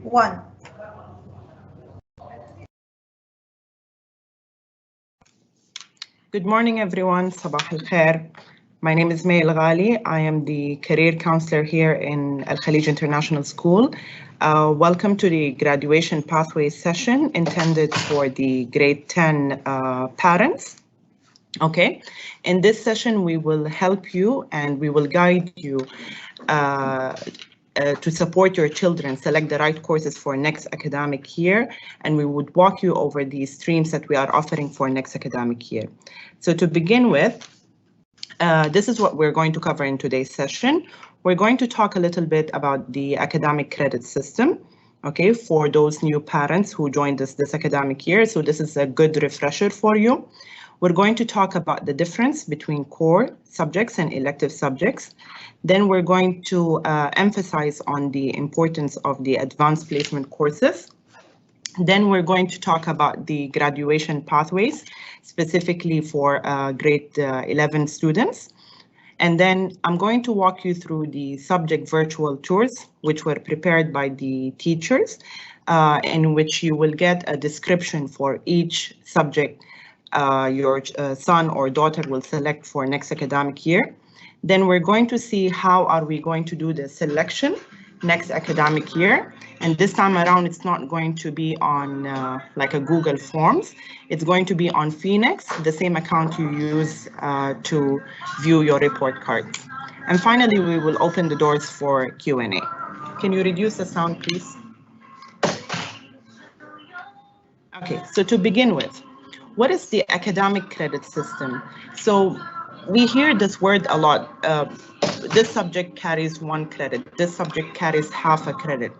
1. Good morning, everyone. Sabah al-khair. My name is May Al-Ghali. I am the career counselor here in Al Khalij International School. Welcome to the graduation pathway session intended for the grade 10 parents. Okay, in this session, we will help you and we will guide you to support your children select the right courses for next academic year, and we would walk you over the streams that we are offering for next academic year. So to begin with, this is what we're going to cover in today's session. We're going to talk a little bit about the academic credit system, okay, for those new parents who joined us this academic year. So this is a good refresher for you. We're going to talk about the difference between core subjects and elective subjects. Then we're going to emphasize on the importance of the advanced placement courses. Then we're going to talk about the graduation pathways, specifically for grade 11 students. And then I'm going to walk you through the subject virtual tours, which were prepared by the teachers, in which you will get a description for each subject your son or daughter will select for next academic year. Then we're going to see how are we going to do the selection next academic year. And this time around, it's not going to be on like a Google Forms. It's going to be on Phoenix, the same account you use to view your report cards. And finally, we will open the doors for Q&A. Can you reduce the sound, please? Okay, so to begin with, what is the academic credit system? So we hear this word a lot. This subject carries 1 credit. This subject carries half a credit.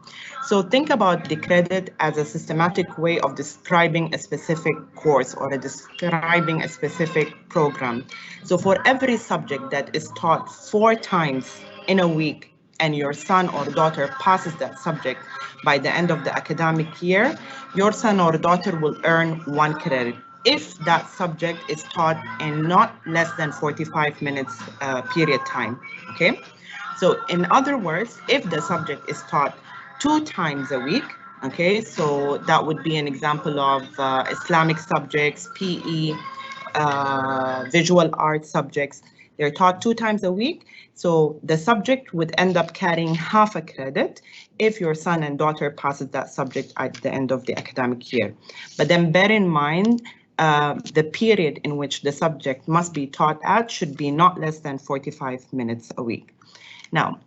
So think about the credit as a systematic way of describing a specific course or describing a specific program. So for every subject that is taught 4 times in a week and your son or daughter passes that subject by the end of the academic year, your son or daughter will earn 1 credit if that subject is taught in not less than 45 minutes period time, okay? So in other words, if the subject is taught 2 times a week, okay, so that would be an example of Islamic subjects, PE, visual arts subjects. They're taught 2 times a week, so the subject would end up carrying half a credit if your son and daughter passes that subject at the end of the academic year. But then bear in mind, the period in which the subject must be taught at should be not less than 45 minutes a week. Now,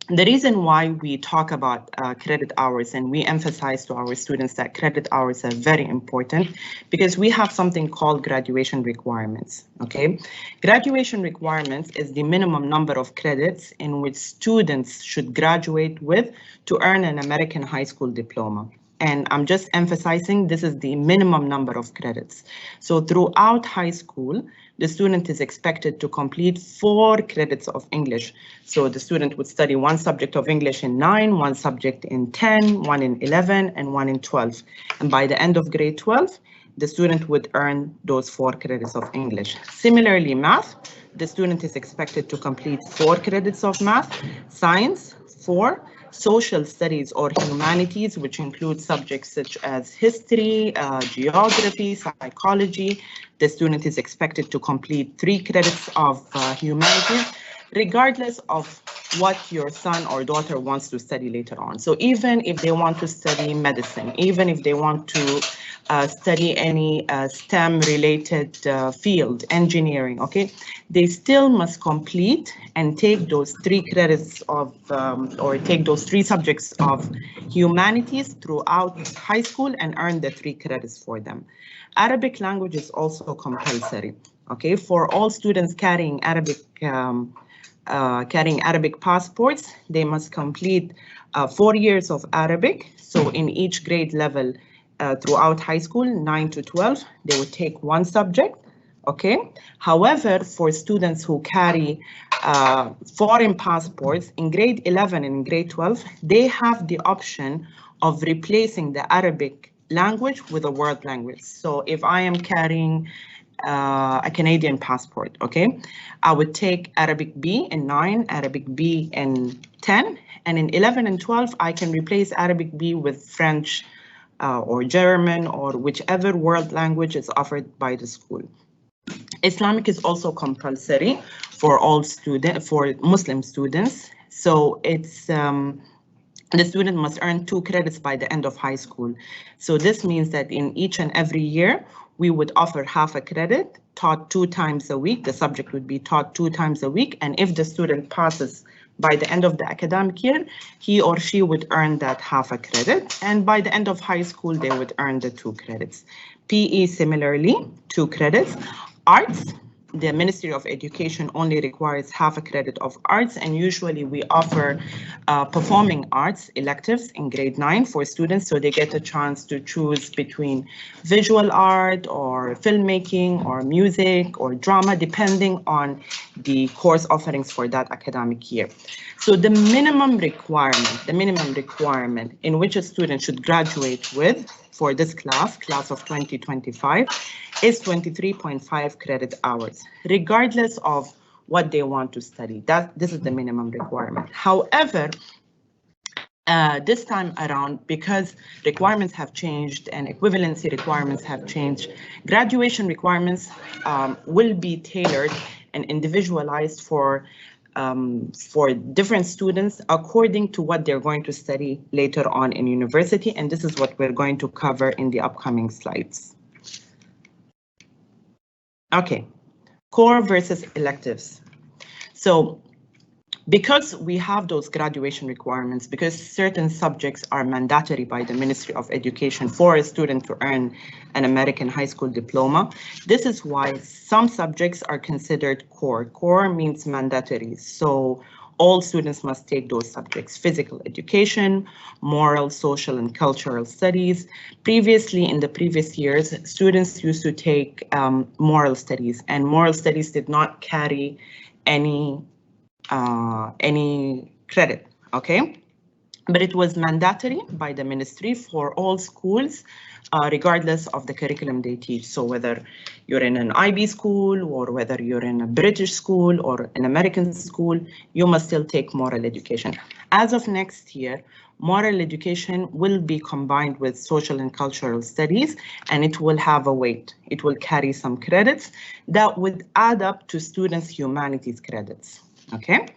the reason why we talk about credit hours and we emphasize to our students that credit hours are very important because we have something called graduation requirements, okay? Graduation requirements is the minimum number of credits in which students should graduate with to earn an American high school diploma. And I'm just emphasizing this is the minimum number of credits. So throughout high school, the student is expected to complete 4 credits of English. So the student would study 1 subject of English in 9, 1 subject in 10, 1 in 11, and 1 in 12. And by the end of grade 12, the student would earn those 4 credits of English. Similarly, math, the student is expected to complete 4 credits of math, science, 4, social studies or humanities, which include subjects such as history, geography, psychology. The student is expected to complete 3 credits of humanities, regardless of what your son or daughter wants to study later on. So even if they want to study medicine, even if they want to study any STEM-related field, engineering, okay, they still must complete and take those 3 credits of, or take those 3 subjects of humanities throughout high school and earn the 3 credits for them. Arabic language is also compulsory, okay, for all students carrying Arabic passports. They must complete 4 years of Arabic. So in each grade level throughout high school, 9 to 12, they would take 1 subject. Okay. However, for students who carry foreign passports in grade 11 and grade 12, they have the option of replacing the Arabic language with a world language. So if I am carrying a Canadian passport, okay? I would take Arabic B in 9, Arabic B in 10, and in 11 and 12, I can replace Arabic B with French or German or whichever world language is offered by the school. Islamic is also compulsory for all for Muslim students. So it's the student must earn 2 credits by the end of high school. So this means that in each and every year, we would offer half a credit taught 2 times a week. The subject would be taught 2 times a week. And if the student passes by the end of the academic year, he or she would earn that half a credit. And by the end of high school, they would earn the 2 credits. PE similarly, 2 credits. Arts, the Ministry of Education only requires half a credit of arts, and usually we offer performing arts electives in grade 9 for students, so they get a chance to choose between visual art or filmmaking or music or drama, depending on the course offerings for that academic year. So the minimum requirement in which a student should graduate with for this class of 2025, is 23.5 credit hours, regardless of what they want to study. This is the minimum requirement. However, this time around, because requirements have changed and equivalency requirements have changed, graduation requirements will be tailored and individualized for different students according to what they're going to study later on in university. And this is what we're going to cover in the upcoming slides. Okay, core versus electives. So because we have those graduation requirements, because certain subjects are mandatory by the Ministry of Education for a student to earn an American high school diploma, this is why some subjects are considered core. Core means mandatory. So all students must take those subjects: physical education, moral, social, and cultural studies. Previously, in the previous years, students used to take moral studies, and moral studies did not carry any credit, okay? But it was mandatory by the ministry for all schools, regardless of the curriculum they teach. So whether you're in an IB school or whether you're in a British school or an American school, you must still take moral education. As of next year, moral education will be combined with social and cultural studies, and it will have a weight. It will carry some credits that would add up to students' humanities credits, okay?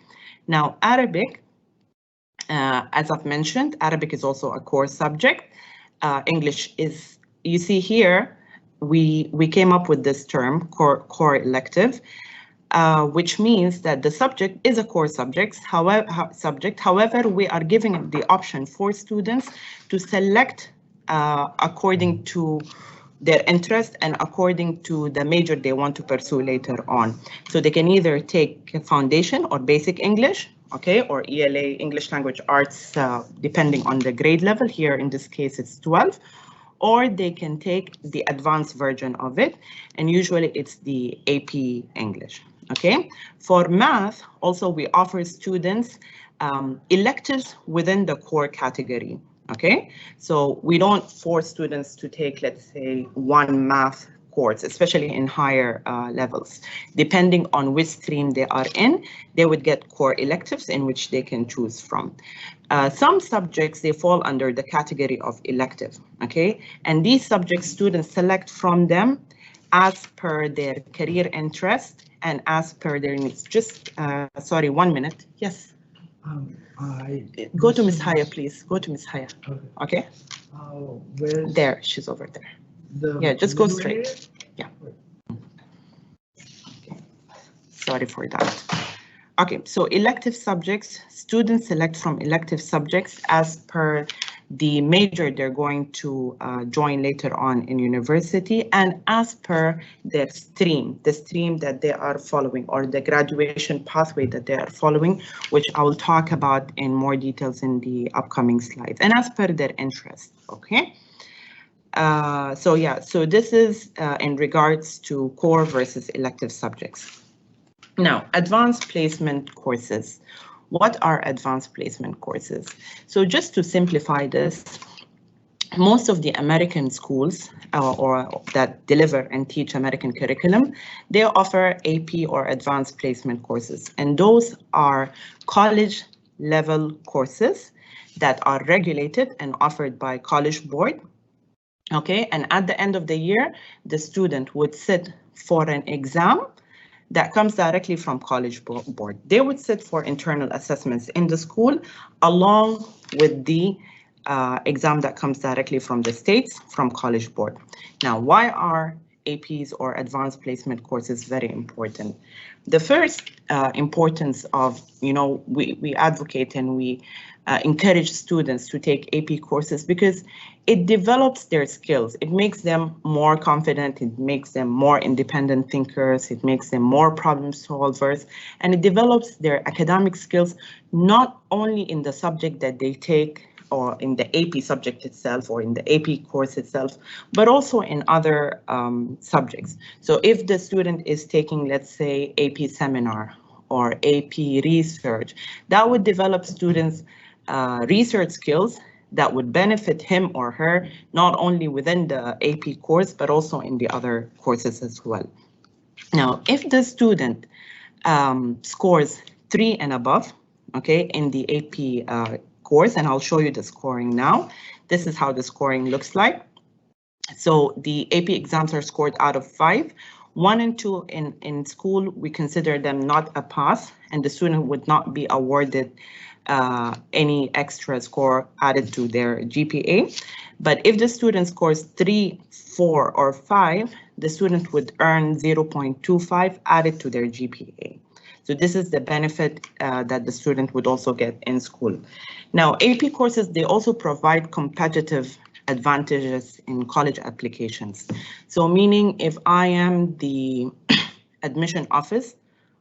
Now, Arabic, as I've mentioned, Arabic is also a core subject. English is, you see here, we came up with this term, core elective, which means that the subject is a core subject. However, we are giving the option for students to select according to their interest and according to the major they want to pursue later on. So they can either take foundation or basic English, okay, or ELA, English Language Arts, depending on the grade level. Here in this case, it's 12, or they can take the advanced version of it, and usually it's the AP English, okay? For math, also we offer students electives within the core category. Okay, so we don't force students to take, let's say, one math course, especially in higher levels. Depending on which stream they are in, they would get core electives in which they can choose from. Some subjects, they fall under the category of elective, okay? And these subjects, students select from them as per their career interest and as per their needs. Just, sorry, 1 minute. Yes. Go to Miss Haya, please. Go to Miss Haya. Okay. There, she's over there. Yeah, just go straight. Yeah. Okay. Sorry for that. Okay, so elective subjects, students select from elective subjects as per the major they're going to join later on in university, and as per their stream, the stream that they are following, or the graduation pathway that they are following, which I will talk about in more details in the upcoming slides, and as per their interest, okay? So yeah, so this is in regards to core versus elective subjects. Now, advanced placement courses. What are advanced placement courses? So just to simplify this, most of the American schools or that deliver and teach American curriculum, they offer AP or advanced placement courses. And those are college level courses that are regulated and offered by College Board. Okay, and at the end of the year, the student would sit for an exam that comes directly from College Board. They would sit for internal assessments in the school along with the exam that comes directly from the states, from College Board. Now, why are APs or advanced placement courses very important? The first importance of, we advocate and we encourage students to take AP courses because it develops their skills. It makes them more confident. It makes them more independent thinkers. It makes them more problem solvers. And it develops their academic skills, not only in the subject that they take or in the AP subject itself or in the AP course itself, but also in other subjects. So if the student is taking, let's say, AP seminar or AP research, that would develop students' research skills that would benefit him or her, not only within the AP course, but also in the other courses as well. Now, if the student scores 3 and above, okay, in the AP course, and I'll show you the scoring now. This is how the scoring looks like. So the AP exams are scored out of 5. 1 and 2 in school, we consider them not a pass, and the student would not be awarded any extra score added to their GPA. But if the student scores 3, 4, or 5, the student would earn 0.25 added to their GPA. So this is the benefit that the student would also get in school. Now, AP courses, they also provide competitive advantages in college applications. So meaning if I am the admission office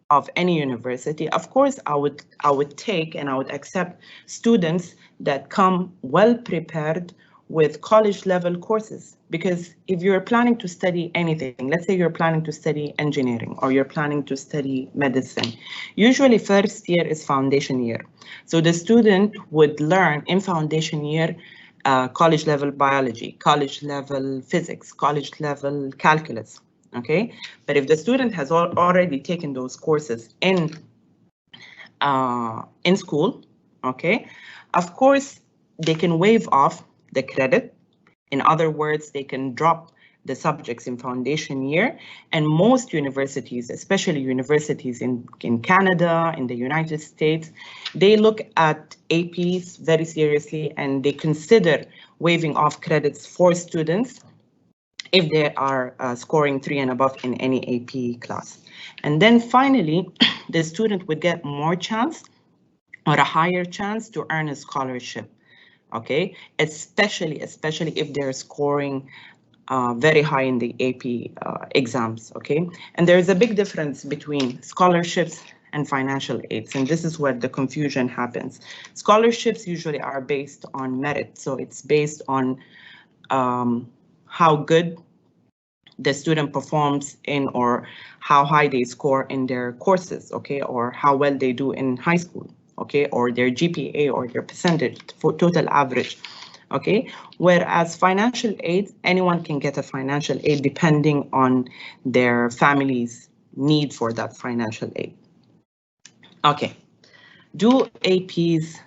of any university, of course, I would take and I would accept students that come well prepared with college level courses. Because if you're planning to study anything, let's say you're planning to study engineering or you're planning to study medicine, usually first year is foundation year. So the student would learn in foundation year college level biology, college level physics, college level calculus. Okay, but if the student has already taken those courses in school, okay, of course they can waive off the credit. In other words, they can drop the subjects in foundation year, and most universities, especially universities in Canada, in the United States, they look at APs very seriously and they consider waiving off credits for students if they are scoring 3 and above in any AP class. And then finally, the student would get more chance or a higher chance to earn a scholarship, okay? Especially if they're scoring very high in the AP exams, okay? And there's a big difference between scholarships and financial aids, and this is where the confusion happens. Scholarships usually are based on merit, so it's based on how good the student performs in or how high they score in their courses, okay, or how well they do in high school, okay, or their GPA or their percentage for total average, okay. Whereas financial aid, anyone can get a financial aid depending on their family's need for that financial aid. Okay, do APs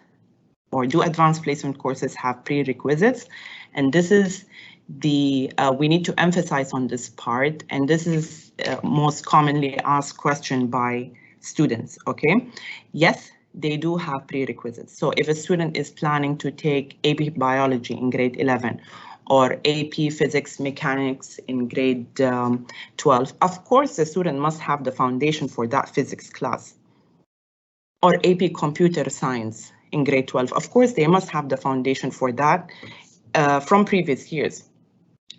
or do advanced placement courses have prerequisites? And this is the we need to emphasize on this part, and this is most commonly asked question by students, okay? Yes, they do have prerequisites. So if a student is planning to take AP biology in grade 11 or AP physics mechanics in grade 12, of course the student must have the foundation for that physics class. Or AP computer science in grade 12, of course they must have the foundation for that from previous years.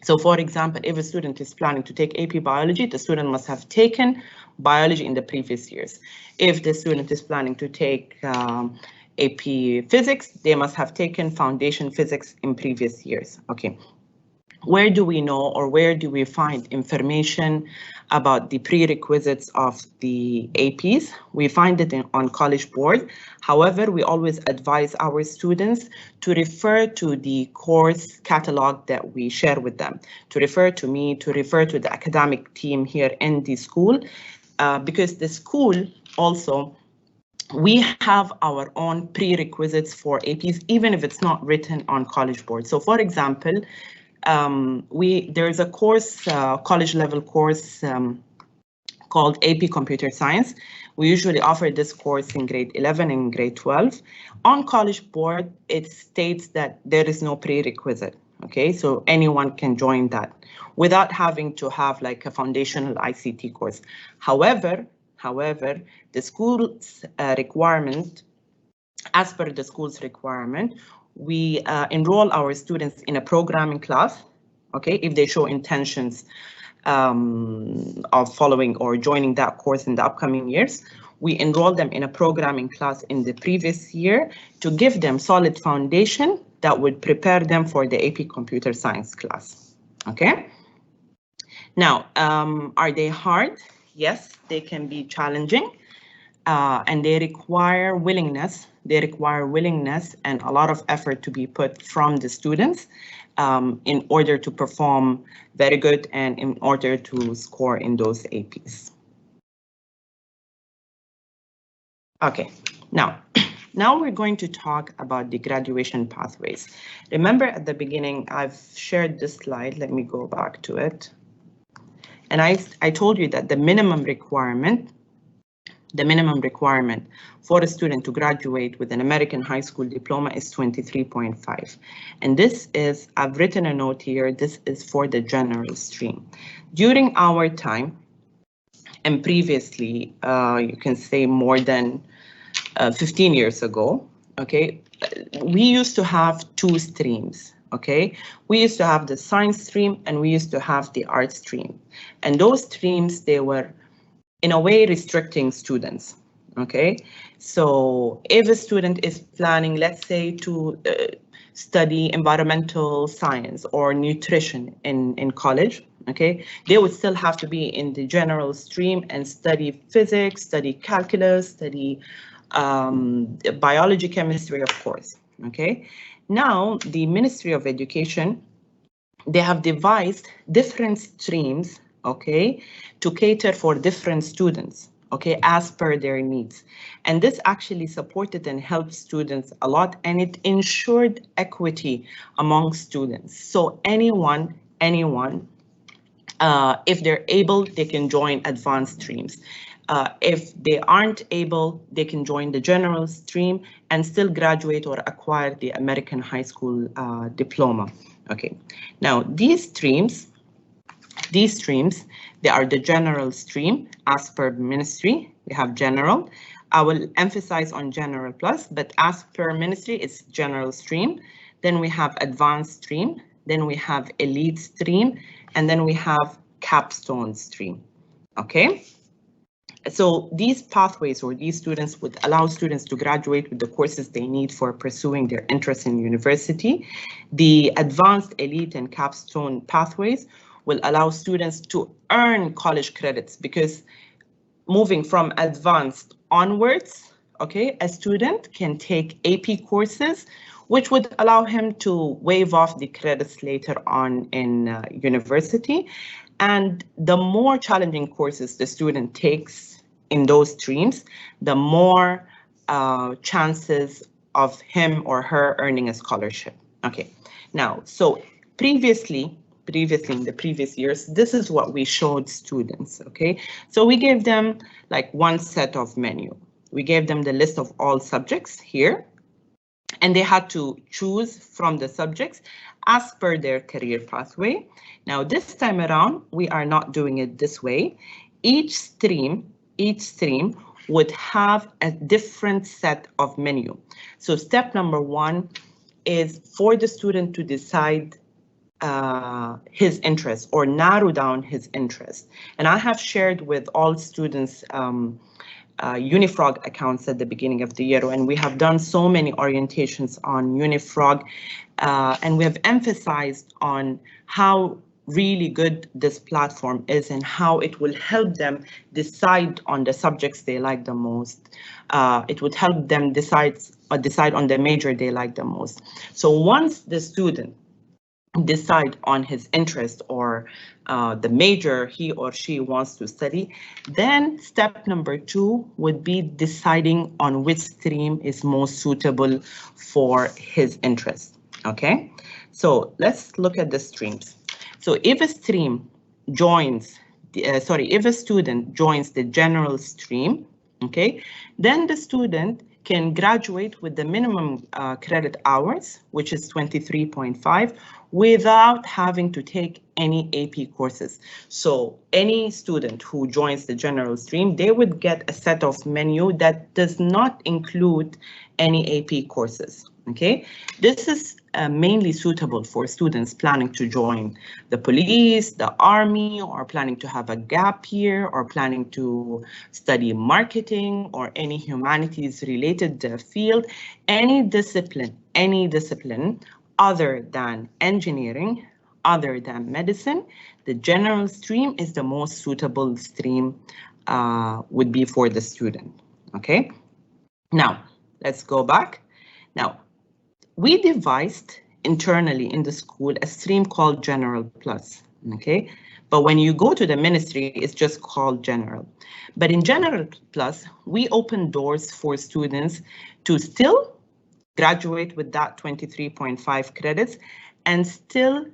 So for example, if a student is planning to take AP biology, the student must have taken biology in the previous years. If the student is planning to take AP physics, they must have taken foundation physics in previous years. Okay. where do we know or where do we find information about the prerequisites of the APs? We find it on College Board. However, we always advise our students to refer to the course catalog that we share with them, to refer to me, to refer to the academic team here in the school, because the school also, we have our own prerequisites for APs, even if it's not written on College Board. So for example, there's a course, college level course called AP Computer Science. We usually offer this course in grade 11 and grade 12. On College Board, it states that there is no prerequisite. Okay, so anyone can join that without having to have like a foundational ICT course. However, the school's requirement, as per the school's requirement, we enroll our students in a programming class, okay, if they show intentions of following or joining that course in the upcoming years. We enroll them in a programming class in the previous year to give them solid foundation that would prepare them for the AP Computer Science class, okay? Now, are they hard? Yes, they can be challenging. And they require willingness. They require willingness and a lot of effort to be put from the students in order to perform very good and in order to score in those APs. Okay, now we're going to talk about the graduation pathways. Remember at the beginning, I've shared this slide. Let me go back to it. And I told you that the minimum requirement for a student to graduate with an American high school diploma is 23.5. And this is, I've written a note here, this is for the general stream. During our time, and previously, you can say more than 15 years ago, okay, we used to have two streams. Okay, we used to have the science stream and we used to have the art stream. And those streams, they were in a way restricting students, okay? So if a student is planning, let's say, to study environmental science or nutrition in college, okay, they would still have to be in the general stream and study physics, study calculus, study biology, chemistry, of course, okay? Now, the Ministry of Education, they have devised different streams, okay, to cater for different students, okay, as per their needs. And this actually supported and helped students a lot, and it ensured equity among students. So anyone, if they're able, they can join advanced streams. If they aren't able, they can join the general stream and still graduate or acquire the American high school diploma. Okay, now these streams, they are the general stream as per ministry. We have general. I will emphasize on general plus, but as per ministry, it's general stream. Then we have advanced stream. Then we have elite stream, and then we have capstone stream. Okay. So these pathways or these students would allow students to graduate with the courses they need for pursuing their interest in university. The advanced, elite, and capstone pathways will allow students to earn college credits, because moving from advanced onwards, okay, a student can take AP courses, which would allow him to waive off the credits later on in university. And the more challenging courses the student takes in those streams, the more chances of him or her earning a scholarship. Okay, now, so previously in the previous years, this is what we showed students, okay? So we gave them like one set of menu. We gave them the list of all subjects here, and they had to choose from the subjects as per their career pathway. Now, this time around, we are not doing it this way. Each stream would have a different set of menu. So step number one is for the student to decide his interest or narrow down his interest. And I have shared with all students Unifrog accounts at the beginning of the year, and we have done so many orientations on Unifrog, and we have emphasized on how really good this platform is and how it will help them decide on the subjects they like the most. It would help them decide on the major they like the most. So once the student decide on his interest or the major he or she wants to study, then step number 2 would be deciding on which stream is most suitable for his interest. Okay, so let's look at the streams. So if a stream joins, if a student joins the general stream, okay, then the student can graduate with the minimum credit hours, which is 23.5, without having to take any AP courses. So any student who joins the general stream, they would get a set of menu that does not include any AP courses. Okay, this is mainly suitable for students planning to join the police, the army, or planning to have a gap year, or planning to study marketing or any humanities related field, any discipline other than engineering, other than medicine. The general stream is the most suitable stream would be for the student. Okay, now let's go back. Now, we devised internally in the school a stream called General Plus, okay? But when you go to the ministry, it's just called General. But in General Plus, we open doors for students to still graduate with that 23.5 credits and still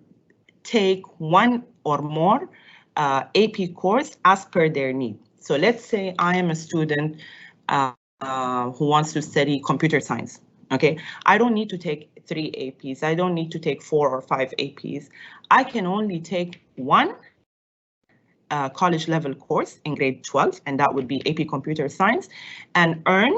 take one or more AP course as per their need. So let's say I am a student who wants to study computer science. Okay, I don't need to take 3 APs. I don't need to take 4 or 5 APs. I can only take one college level course in grade 12, and that would be AP Computer Science, and earn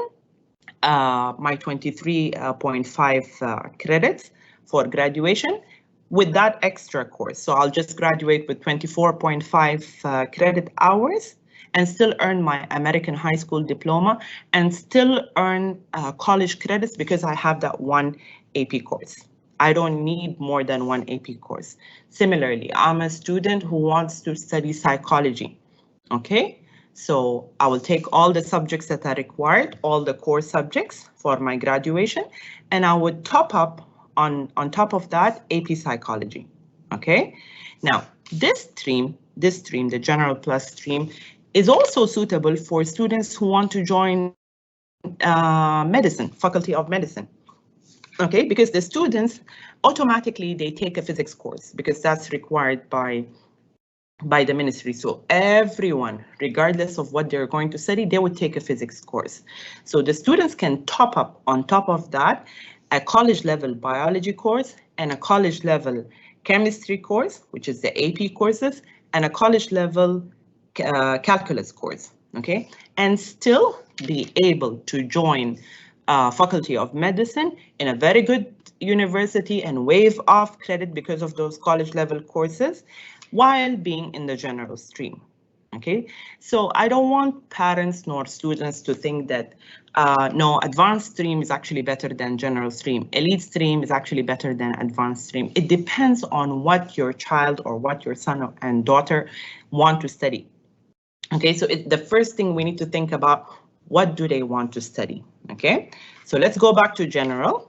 my 23.5 credits for graduation with that extra course. So I'll just graduate with 24.5 credit hours and still earn my American high school diploma and still earn college credits because I have that one AP course. I don't need more than one AP course. Similarly, I'm a student who wants to study psychology, okay? So I will take all the subjects that are required, all the core subjects for my graduation, and I would top up on top of that AP psychology, okay? Now, this stream, the General Plus stream, is also suitable for students who want to join medicine, Faculty of Medicine. Okay, because the students automatically they take a physics course because that's required by the ministry. So everyone, regardless of what they're going to study, they would take a physics course. So the students can top up on top of that a college level biology course and a college level chemistry course, which is the AP courses, and a college level calculus course, okay, and still be able to join Faculty of Medicine in a very good university and waive off credit because of those college level courses while being in the general stream. Okay, so I don't want parents nor students to think that no, advanced stream is actually better than general stream. Elite stream is actually better than advanced stream. It depends on what your child or what your son and daughter want to study. Okay, so the first thing we need to think about, what do they want to study? Okay, so let's go back to General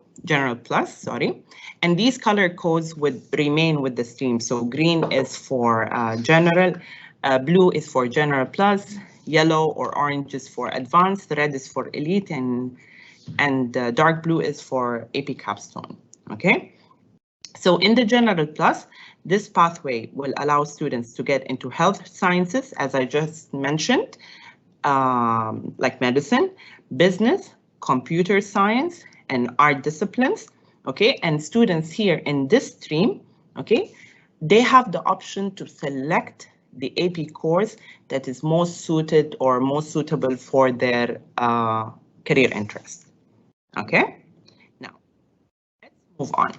Plus, sorry. And these color codes would remain with the stream. So green is for General, blue is for General Plus, yellow or orange is for Advanced, red is for Elite, and dark blue is for AP Capstone, okay? So in the General Plus, this pathway will allow students to get into health sciences, as I just mentioned, like medicine, business, computer science, and art disciplines, okay? And students here in this stream, okay, they have the option to select the AP course that is most suited or most suitable for their career interest, okay? Now, let's move on.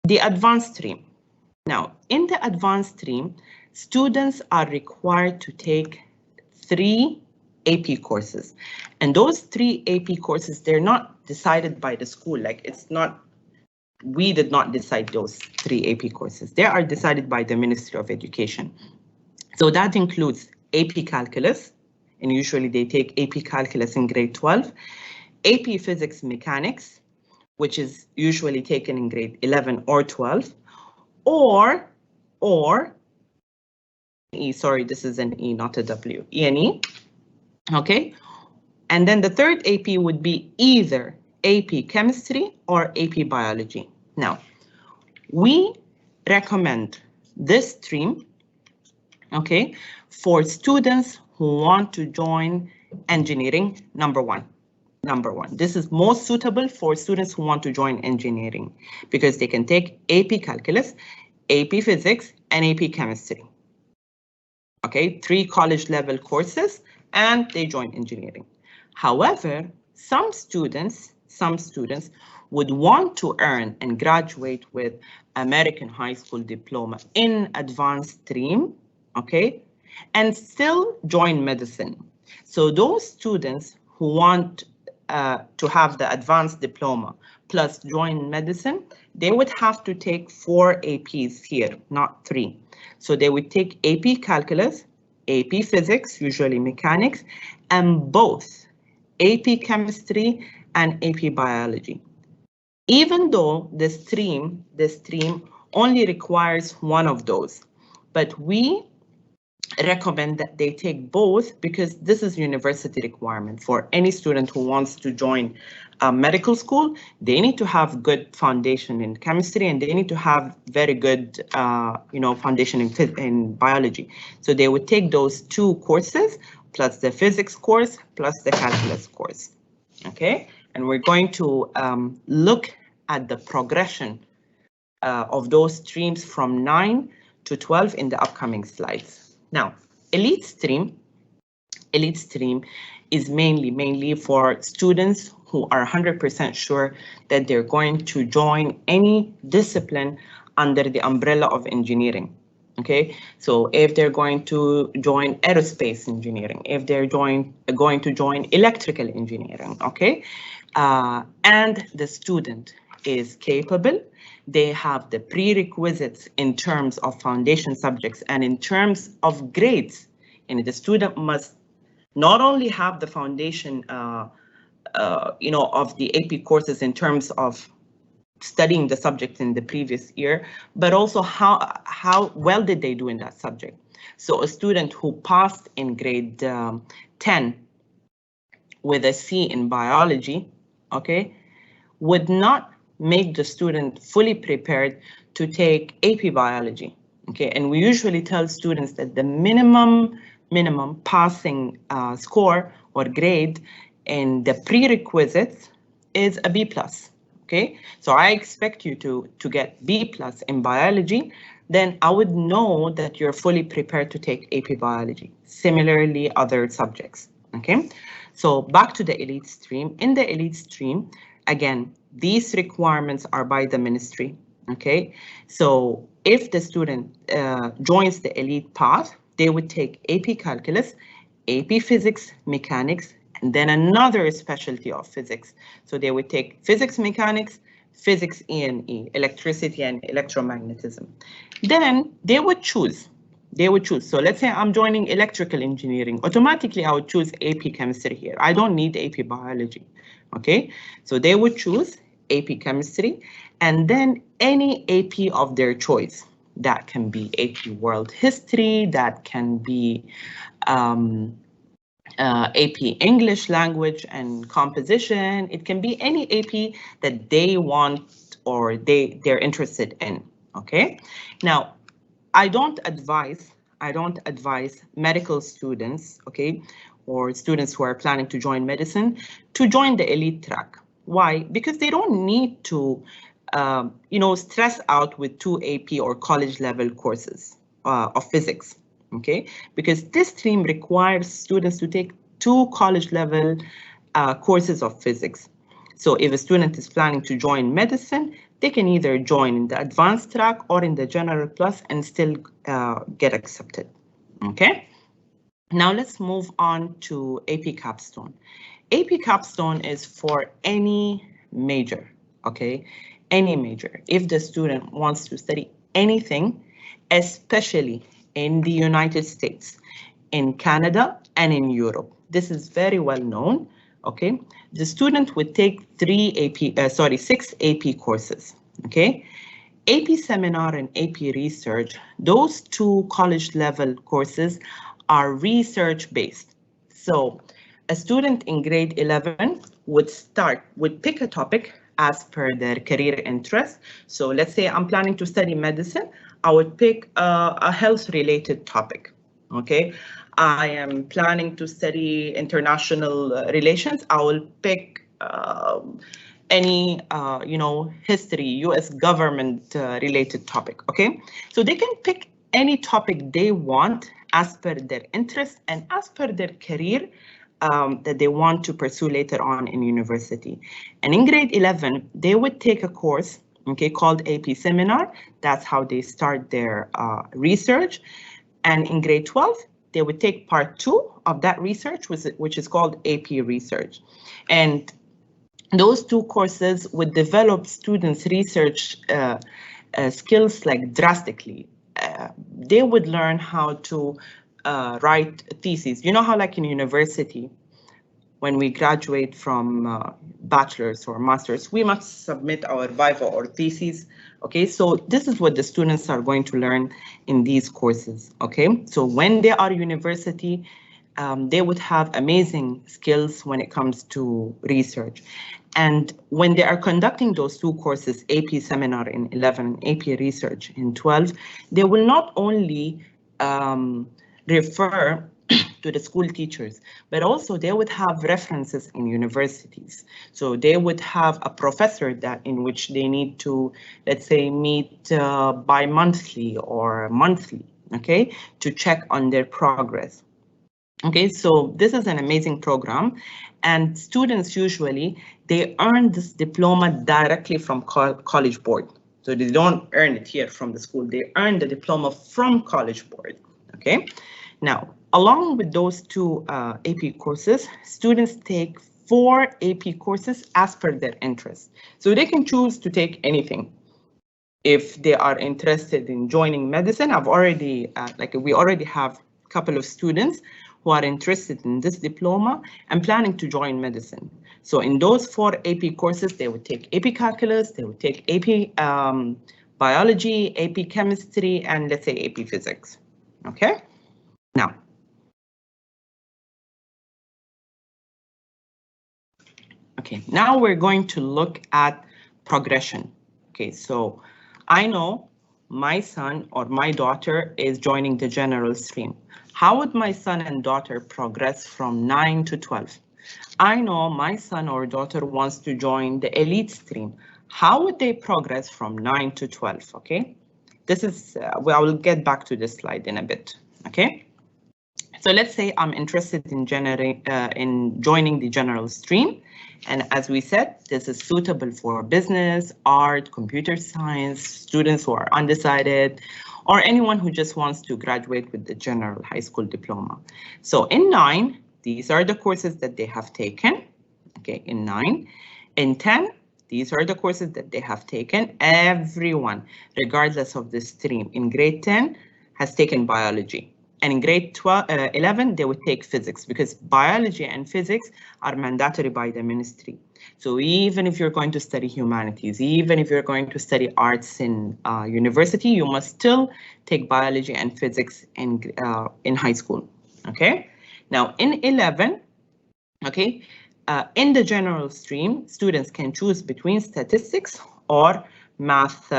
The advanced stream. Now, in the advanced stream, students are required to take 3 AP courses. And those 3 AP courses, they're not decided by the school. Like it's not, we did not decide those 3 AP courses. They are decided by the Ministry of Education. So that includes AP Calculus, and usually they take AP Calculus in grade 12, AP Physics Mechanics, which is usually taken in grade 11 or 12, or E, sorry, this is an E, not a W, E&E, okay? And then the third AP would be either AP Chemistry or AP Biology. Now, we recommend this stream, okay, for students who want to join engineering, number one. This is most suitable for students who want to join engineering because they can take AP Calculus, AP Physics, and AP Chemistry. Okay, 3 college level courses, and they join engineering. However, some students would want to earn and graduate with American high school diploma in advanced stream, okay, and still join medicine. So those students who want to have the advanced diploma plus join medicine, they would have to take 4 APs here, not 3. So they would take AP Calculus, AP Physics, usually Mechanics, and both AP Chemistry and AP Biology. Even though the stream only requires one of those, but we recommend that they take both because this is university requirement for any student who wants to join medical school. They need to have good foundation in chemistry and they need to have very good foundation in biology. So they would take those 2 courses plus the physics course plus the calculus course. Okay, and we're going to look at the progression of those streams from 9 to 12 in the upcoming slides. Now, elite stream is mainly for students who are 100% sure that they're going to join any discipline under the umbrella of engineering. Okay, so if they're going to join aerospace engineering, if they're going to join electrical engineering, okay, and the student is capable, they have the prerequisites in terms of foundation subjects and in terms of grades. And the student must not only have the foundation, of the AP courses in terms of studying the subject in the previous year, but also how well did they do in that subject. So a student who passed in grade 10 with a C in biology, okay, would not make the student fully prepared to take AP Biology, okay? And we usually tell students that the minimum passing score or grade in the prerequisites is a B+, okay? So I expect you to get B+ in biology, then I would know that you're fully prepared to take AP Biology. Similarly, other subjects, okay? So back to the elite stream. In the elite stream, again, these requirements are by the ministry, okay? So if the student joins the elite path, they would take AP Calculus, AP Physics, Mechanics, and then another specialty of physics. So they would take Physics Mechanics, Physics E&E, Electricity and Electromagnetism. Then they would choose. So let's say I'm joining electrical engineering. Automatically, I would choose AP Chemistry here. I don't need AP Biology, okay? So they would choose AP Chemistry and then any AP of their choice. That can be AP World History, that can be AP English Language and Composition. It can be any AP that they want or they're interested in, okay? Now, I don't advise medical students, okay, or students who are planning to join medicine to join the elite track. Why? Because they don't need to, stress out with 2 AP or college level courses of physics, okay? Because this stream requires students to take 2 college level courses of physics. So if a student is planning to join medicine, they can either join in the advanced track or in the general plus and still get accepted, okay? Now let's move on to AP Capstone. AP Capstone is for any major, okay? Any major. If the student wants to study anything, especially in the United States, in Canada, and in Europe. This is very well known, okay? The student would take 6 AP courses, okay? AP Seminar and AP Research, those two college level courses are research based. So a student in grade 11 would pick a topic as per their career interest. So let's say I'm planning to study medicine, I would pick a health related topic, okay? I am planning to study international relations, I will pick any history, US government related topic, okay? So they can pick any topic they want as per their interest and as per their career that they want to pursue later on in university. And in grade 11, they would take a course, okay, called AP Seminar. That's how they start their research. And in grade 12, they would take part 2 of that research, which is called AP Research. And those two courses would develop students' research skills like drastically. They would learn how to write theses. You know how like in university, when we graduate from bachelor's or master's, we must submit our viva or theses. Okay, so this is what the students are going to learn in these courses. Okay, so when they are university, they would have amazing skills when it comes to research. And when they are conducting those two courses, AP Seminar in 11 and AP Research in 12, they will not only refer to the school teachers, but also they would have references in universities. So they would have a professor that in which they need to, let's say, meet bi-monthly or monthly, okay, to check on their progress. Okay, so this is an amazing program, and students usually, they earn this diploma directly from college board. So they don't earn it here from the school, they earn the diploma from college board, okay? Now, along with those two AP courses, students take 4 AP courses as per their interest. So they can choose to take anything. If they are interested in joining medicine, we already have a couple of students who are interested in this diploma and planning to join medicine. So in those 4 AP courses, they would take AP Calculus, they would take AP Biology, AP Chemistry, and let's say AP Physics, okay? Now, now we're going to look at progression. Okay, so I know my son or my daughter is joining the general stream. How would my son and daughter progress from 9 to 12? I know my son or daughter wants to join the elite stream. How would they progress from 9 to 12? Okay, this is, I will get back to this slide in a bit. Okay. So let's say I'm interested in joining the general stream. And as we said, this is suitable for business, art, computer science, students who are undecided, or anyone who just wants to graduate with the general high school diploma. So in 9, these are the courses that they have taken. Okay, in 9. In 10, these are the courses that they have taken. Everyone, regardless of the stream, in grade 10 has taken biology. And in grade 11, they would take physics, because biology and physics are mandatory by the ministry. So even if you're going to study humanities, even if you're going to study arts in university, you must still take biology and physics in high school. Okay. Now in 11, okay, in the general stream, students can choose between statistics or math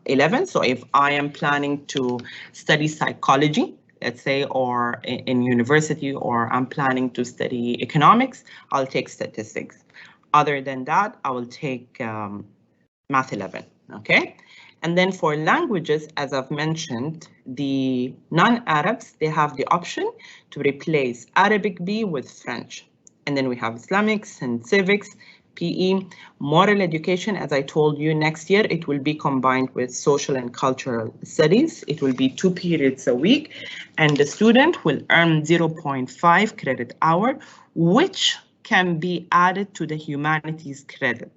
11. So if I am planning to study psychology, let's say, or in university, or I'm planning to study economics, I'll take statistics. Other than that, I will take math 11, okay? And then for languages, as I've mentioned, the non-Arabs, they have the option to replace Arabic B with French. And then we have Islamics and civics, PE. Moral education, as I told you, next year it will be combined with social and cultural studies. It will be 2 periods a week, and the student will earn 0.5 credit hour, which can be added to the humanities credit.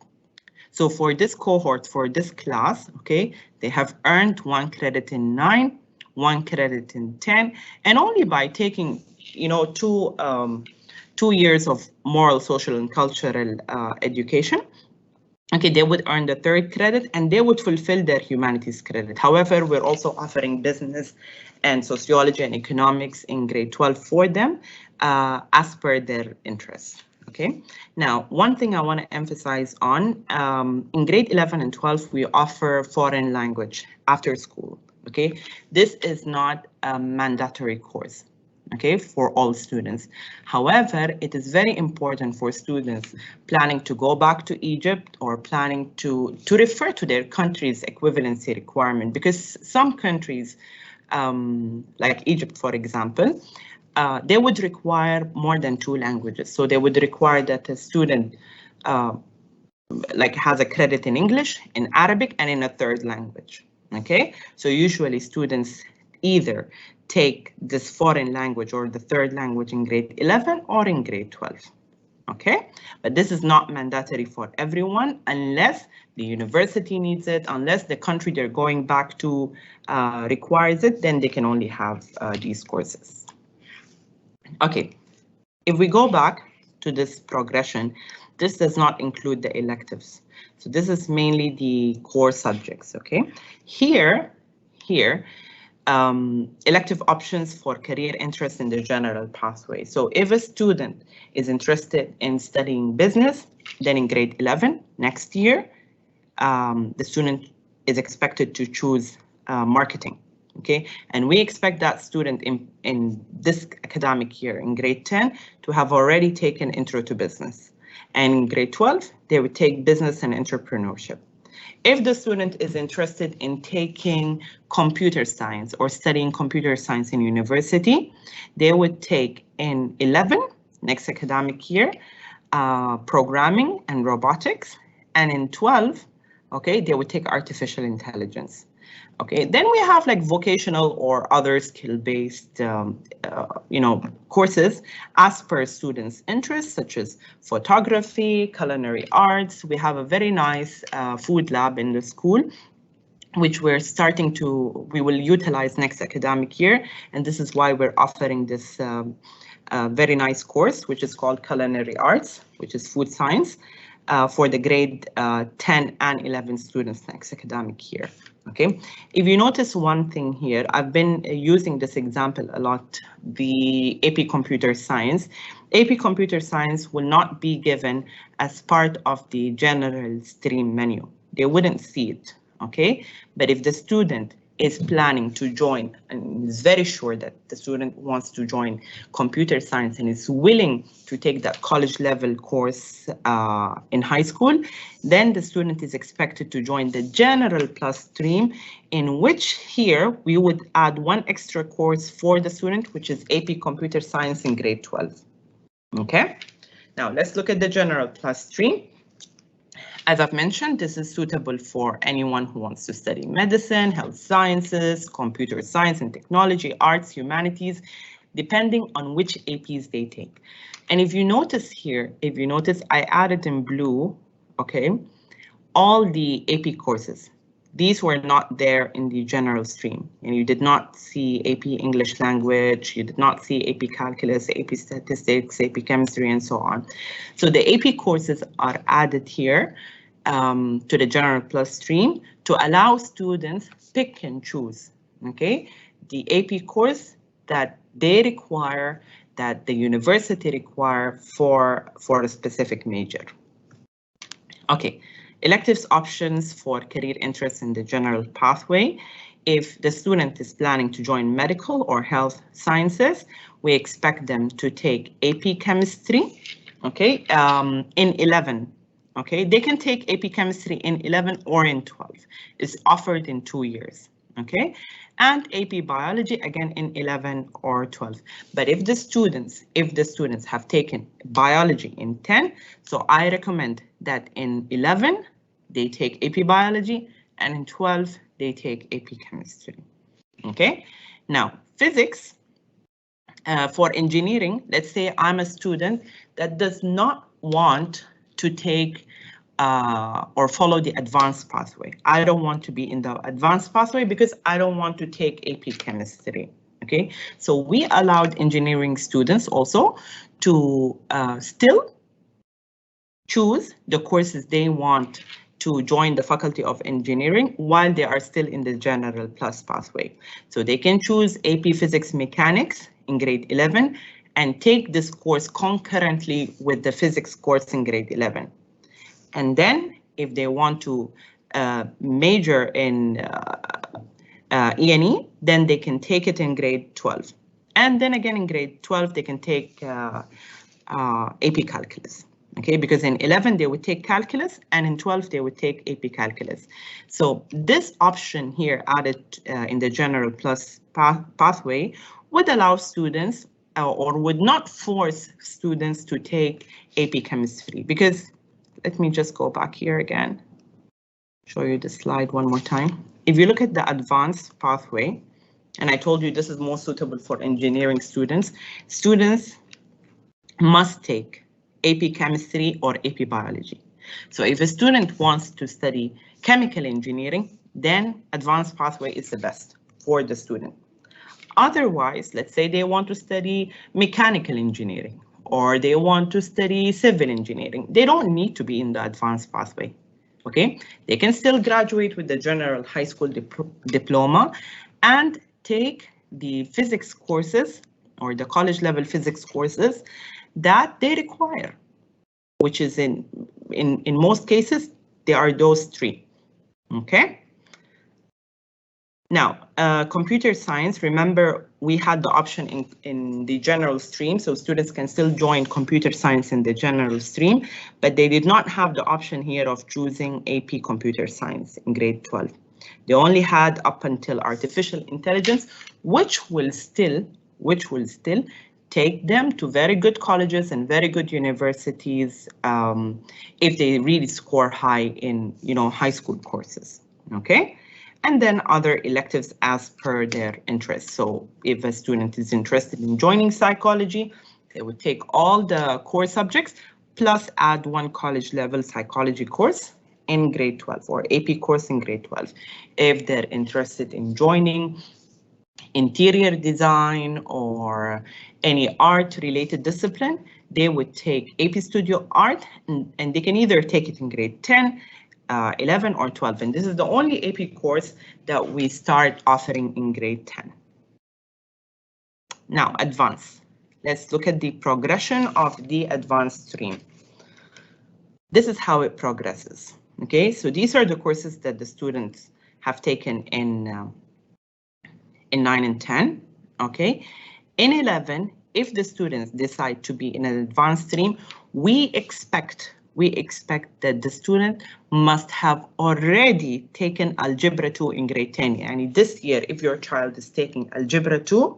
So for this cohort, for this class, okay, they have earned 1 credit in 9, 1 credit in 10, and only by taking, you know, 2 years of moral, social, and cultural education, okay, they would earn the 3rd credit and they would fulfill their humanities credit. However, we're also offering business and sociology and economics in grade 12 for them as per their interests. Okay, now one thing I want to emphasize on, in grade 11 and 12, we offer foreign language after school. Okay, this is not a mandatory course, okay, for all students. However, it is very important for students planning to go back to Egypt or planning to refer to their country's equivalency requirement, because some countries, like Egypt, for example, they would require more than 2 languages. So they would require that a student like has a credit in English, in Arabic, and in a 3rd language. Okay, so usually students either take this foreign language or the 3rd language in grade 11 or in grade 12. Okay, but this is not mandatory for everyone unless the university needs it, unless the country they're going back to requires it, then they can only have these courses. Okay, if we go back to this progression, this does not include the electives. So this is mainly the core subjects, okay? Here, elective options for career interest in the general pathway. So if a student is interested in studying business, then in grade 11 next year, the student is expected to choose marketing. Okay, and we expect that student in this academic year in grade 10 to have already taken intro to business. And in grade 12, they would take business and entrepreneurship. If the student is interested in taking computer science or studying computer science in university, they would take in 11, next academic year, programming and robotics. And in 12, okay, they would take artificial intelligence. Okay, then we have like vocational or other skill-based, courses as per students' interests, such as photography, culinary arts. We have a very nice food lab in the school, which we will utilize next academic year. And this is why we're offering this very nice course, which is called culinary arts, which is food science, for the grade 10 and 11 students next academic year. Okay, if you notice one thing here, I've been using this example a lot, the AP Computer Science. AP Computer Science will not be given as part of the general stream menu. They wouldn't see it, okay? But if the student is planning to join and is very sure that the student wants to join computer science and is willing to take that college level course in high school, then the student is expected to join the general plus stream, in which here we would add 1 extra course for the student, which is AP Computer Science in grade 12. Okay, now let's look at the general plus stream. As I've mentioned, this is suitable for anyone who wants to study medicine, health sciences, computer science and technology, arts, humanities, depending on which APs they take. And if you notice here, I added in blue, okay, all the AP courses. These were not there in the general stream, and you did not see AP English language, you did not see AP calculus, AP statistics, AP chemistry, and so on. So the AP courses are added here to the general plus stream to allow students pick and choose, okay, the AP course that they require, that the university require for a specific major. Okay. Electives options for career interests in the general pathway. If the student is planning to join medical or health sciences, we expect them to take AP chemistry, okay, in 11. Okay, they can take AP chemistry in 11 or in 12. It's offered in 2 years. Okay, and AP biology again in 11 or 12. But if the students have taken biology in 10, so I recommend that in 11, they take AP Biology, and in 12, they take AP Chemistry. Okay, now physics, for engineering, let's say I'm a student that does not want to take or follow the advanced pathway. I don't want to be in the advanced pathway because I don't want to take AP Chemistry. Okay, so we allowed engineering students also to still choose the courses they want to join the Faculty of Engineering while they are still in the General Plus pathway. So they can choose AP Physics Mechanics in grade 11 and take this course concurrently with the physics course in grade 11. And then if they want to major in E&E, then they can take it in grade 12. And then again in grade 12, they can take AP Calculus. Okay, because in 11 they would take calculus, and in 12 they would take AP Calculus. So this option here added in the General Plus pathway would allow students or would not force students to take AP Chemistry. Because let me just go back here again, show you the slide one more time. If you look at the advanced pathway, and I told you this is more suitable for engineering students, students must take AP Chemistry or AP Biology. So if a student wants to study chemical engineering, then advanced pathway is the best for the student. Otherwise, let's say they want to study mechanical engineering or they want to study civil engineering, they don't need to be in the advanced pathway. Okay, they can still graduate with the general high school diploma and take the physics courses or the college level physics courses that they require, which is in most cases, there are those three. Okay. Now, computer science, remember we had the option in the general stream, so students can still join computer science in the general stream, but they did not have the option here of choosing AP computer science in grade 12. They only had up until artificial intelligence, which will still take them to very good colleges and very good universities if they really score high in, high school courses. Okay. And then other electives as per their interest. So if a student is interested in joining psychology, they would take all the core subjects plus add one college level psychology course in grade 12 or AP course in grade 12. If they're interested in joining interior design or any art related discipline, they would take AP Studio Art and they can either take it in grade 10, 11 or 12, and this is the only AP course that we start offering in grade 10. Now, advanced. Let's look at the progression of the advanced stream. This is how it progresses. Okay, so these are the courses that the students have taken in 9 and 10. Okay, in 11, if the students decide to be in an advanced stream, we expect that the student must have already taken Algebra 2 in grade 10. And this year, if your child is taking Algebra 2,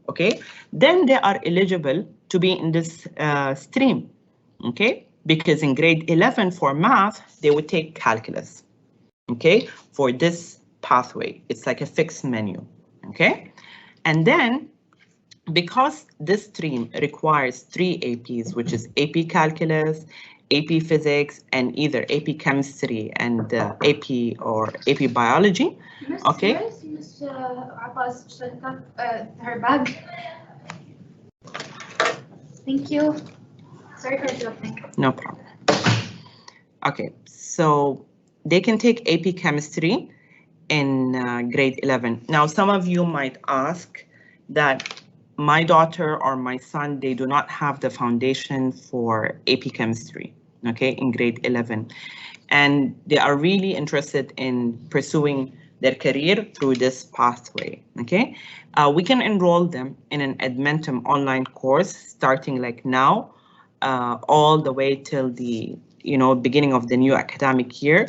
okay, then they are eligible to be in this stream, okay? Because in grade 11 for math, they would take calculus, okay? For this pathway, it's like a fixed menu, okay? And then because this stream requires 3 APs, which is AP Calculus, AP Physics, and either AP Chemistry and AP or AP Biology. Okay. Miss Abbas, her bag. Thank you. Sorry for interrupting. No problem. Okay, so they can take AP Chemistry in grade 11. Now, some of you might ask that my daughter or my son, they do not have the foundation for AP Chemistry, okay, in grade 11. And they are really interested in pursuing their career through this pathway, okay? We can enroll them in an Edmentum online course starting like now, all the way till the beginning of the new academic year.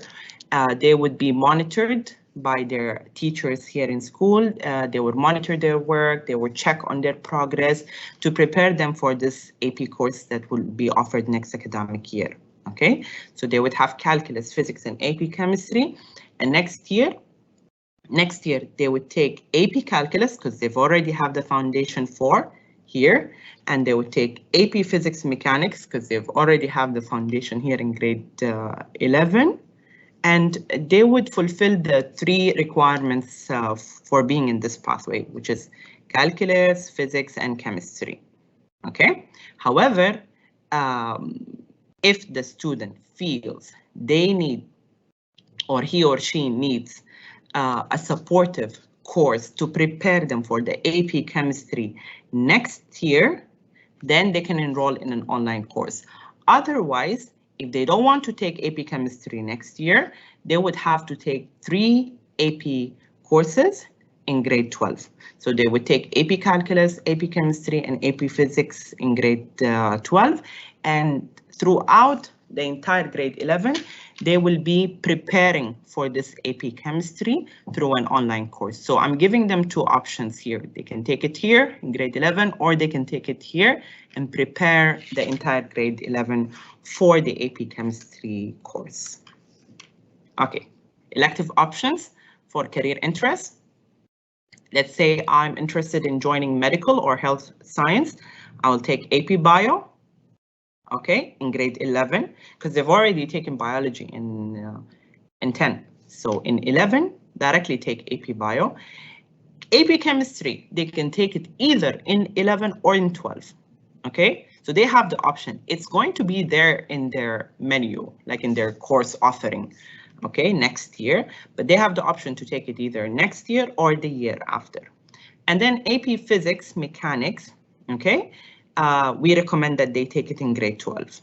They would be monitored by their teachers here in school. They would monitor their work, they would check on their progress to prepare them for this AP course that will be offered next academic year. Okay, so they would have calculus, physics, and AP chemistry. And next year they would take AP calculus because they've already have the foundation for here, and they would take AP physics mechanics because they've already have the foundation here in grade 11, and they would fulfill the 3 requirements for being in this pathway, which is calculus, physics, and chemistry. Okay, however, if the student feels they need, or he or she needs, a supportive course to prepare them for the AP chemistry next year, then they can enroll in an online course. Otherwise, if they don't want to take AP chemistry next year, they would have to take 3 AP courses in grade 12. So they would take AP calculus, AP chemistry, and AP physics in grade 12, and throughout the entire grade 11, they will be preparing for this AP chemistry through an online course. So I'm giving them 2 options here. They can take it here in grade 11, or they can take it here and prepare the entire grade 11 for the AP chemistry course. Okay, elective options for career interests. Let's say I'm interested in joining medical or health science. I will take AP Bio, okay, in grade 11, because they've already taken biology in 10. So in 11, directly take AP Bio. AP Chemistry, they can take it either in 11 or in 12, okay? So they have the option. It's going to be there in their menu, like in their course offering, okay, next year, but they have the option to take it either next year or the year after. And then AP Physics Mechanics, okay, we recommend that they take it in grade 12,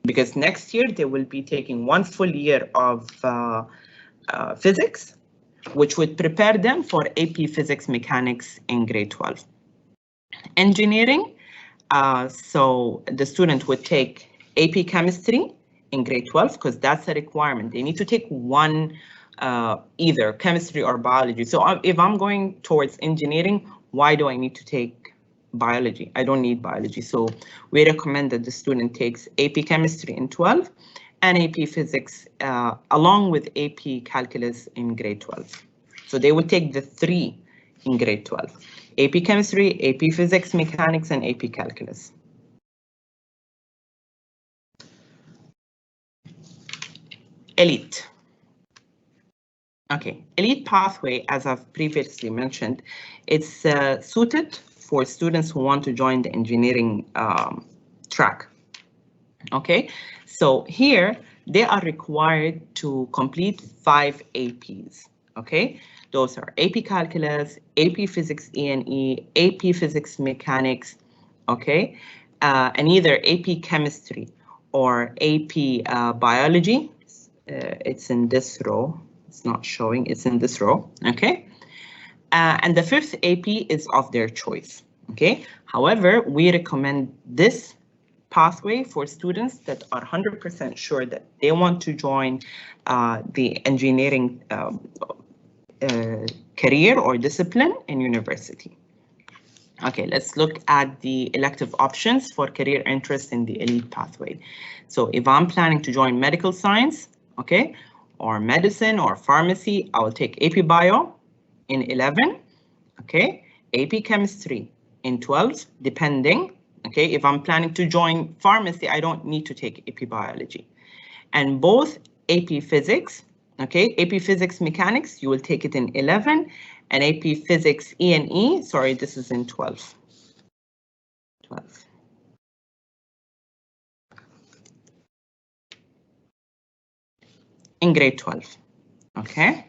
because next year they will be taking 1 full year of physics, which would prepare them for AP Physics Mechanics in grade 12. Engineering, so the student would take AP Chemistry in grade 12, because that's a requirement. They need to take 1, either chemistry or biology. So if I'm going towards engineering, why do I need to take biology? I don't need biology. So we recommend that the student takes AP Chemistry in 12 and AP Physics along with AP Calculus in grade 12. So they would take the 3 in grade 12. AP Chemistry, AP Physics, Mechanics, and AP Calculus. Elite. Okay, elite pathway, as I've previously mentioned, it's suited for students who want to join the engineering track. Okay, so here they are required to complete 5 APs. Okay, those are AP Calculus, AP Physics E&E, AP Physics Mechanics, okay, and either AP Chemistry or AP Biology. It's in this row. It's not showing. It's in this row. Okay, and the 5th AP is of their choice. Okay, however, we recommend this pathway for students that are 100% sure that they want to join the engineering career or discipline in university. Okay, let's look at the elective options for career interest in the elite pathway. So if I'm planning to join medical science, okay, or medicine or pharmacy, I will take AP Bio in 11, okay, AP Chemistry in 12, depending. Okay, if I'm planning to join pharmacy, I don't need to take AP Biology. And both AP Physics, okay, AP Physics Mechanics, you will take it in 11, and AP Physics E&E, sorry, this is in 12. 12. In grade 12, okay?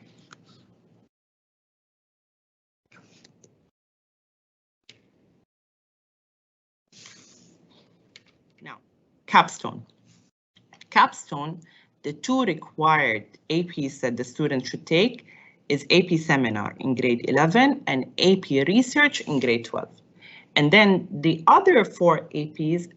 Now, Capstone. Capstone, the 2 required APs that the student should take is AP Seminar in grade 11 and AP Research in grade 12. And then the other 4 APs,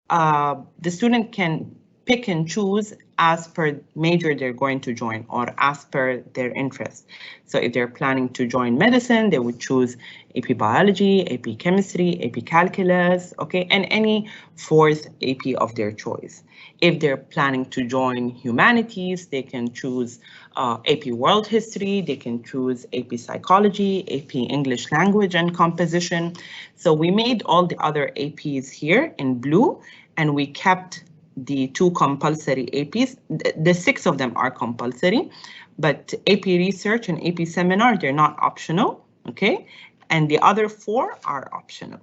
the student can pick and choose as per major they're going to join or as per their interest. So if they're planning to join medicine, they would choose AP Biology, AP Chemistry, AP Calculus, okay, and any fourth AP of their choice. If they're planning to join humanities, they can choose AP World History, they can choose AP Psychology, AP English Language and Composition. So we made all the other APs here in blue, and we kept the 2 compulsory APs. The 6 of them are compulsory, but AP Research and AP Seminar, they're not optional, okay? And the other 4 are optional,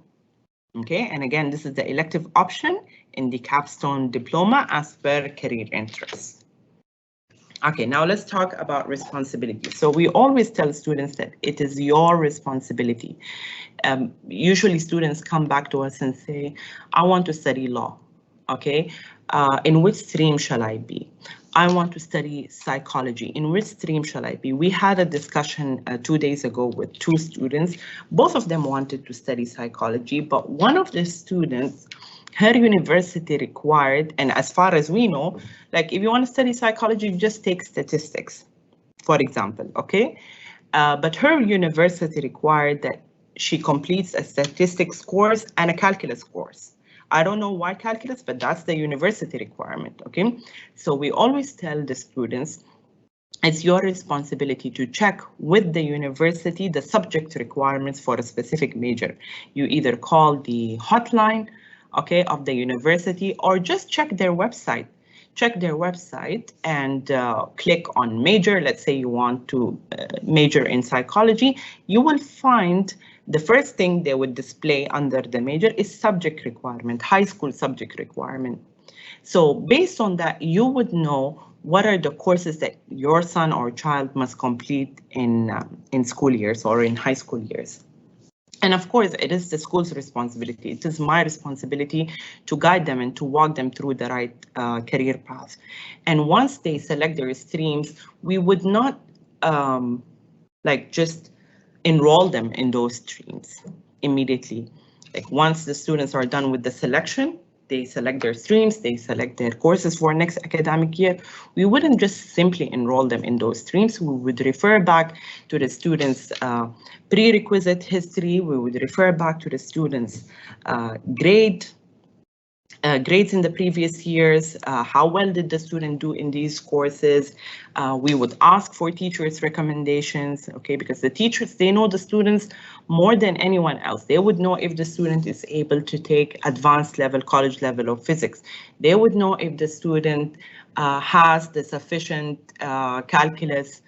okay? And again, this is the elective option in the Capstone diploma as per career interest. Okay, now let's talk about responsibility. So we always tell students that it is your responsibility. Usually students come back to us and say, I want to study law, okay? In which stream shall I be? I want to study psychology. In which stream shall I be? We had a discussion 2 days ago with 2 students. Both of them wanted to study psychology, but one of the students, her university required, and as far as we know, like if you want to study psychology, you just take statistics, for example, okay? But her university required that she completes a statistics course and a calculus course. I don't know why calculus, but that's the university requirement, okay? So we always tell the students, it's your responsibility to check with the university the subject requirements for a specific major. You either call the hotline, okay, of the university, or just check their website. Check their website and click on major. Let's say you want to major in psychology. You will find the first thing they would display under the major is subject requirement, high school subject requirement. So based on that, you would know what are the courses that your son or child must complete in school years or in high school years. And of course, it is the school's responsibility. It is my responsibility to guide them and to walk them through the right career path. And once they select their streams, we would not like just enroll them in those streams immediately. Like once the students are done with the selection, they select their streams, they select their courses for next academic year, we wouldn't just simply enroll them in those streams. We would refer back to the students' prerequisite history. We would refer back to the students' grades in the previous years, how well did the student do in these courses. We would ask for teachers' recommendations, okay, because the teachers, they know the students more than anyone else. They would know if the student is able to take advanced level, college level of physics. They would know if the student has the sufficient calculus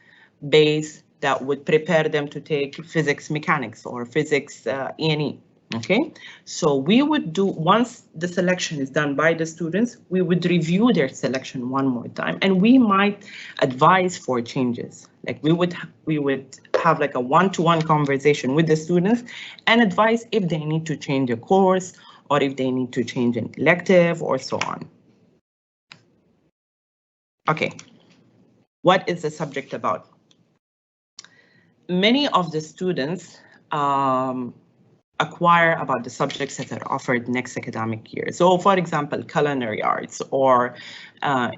base that would prepare them to take physics mechanics or physics E&E. Okay, so we would do, once the selection is done by the students, we would review their selection one more time, and we might advise for changes. Like we would have like a one-to-one conversation with the students and advise if they need to change a course or if they need to change an elective or so on. Okay, what is the subject about? Many of the students acquire about the subjects that are offered next academic year. So for example, culinary arts or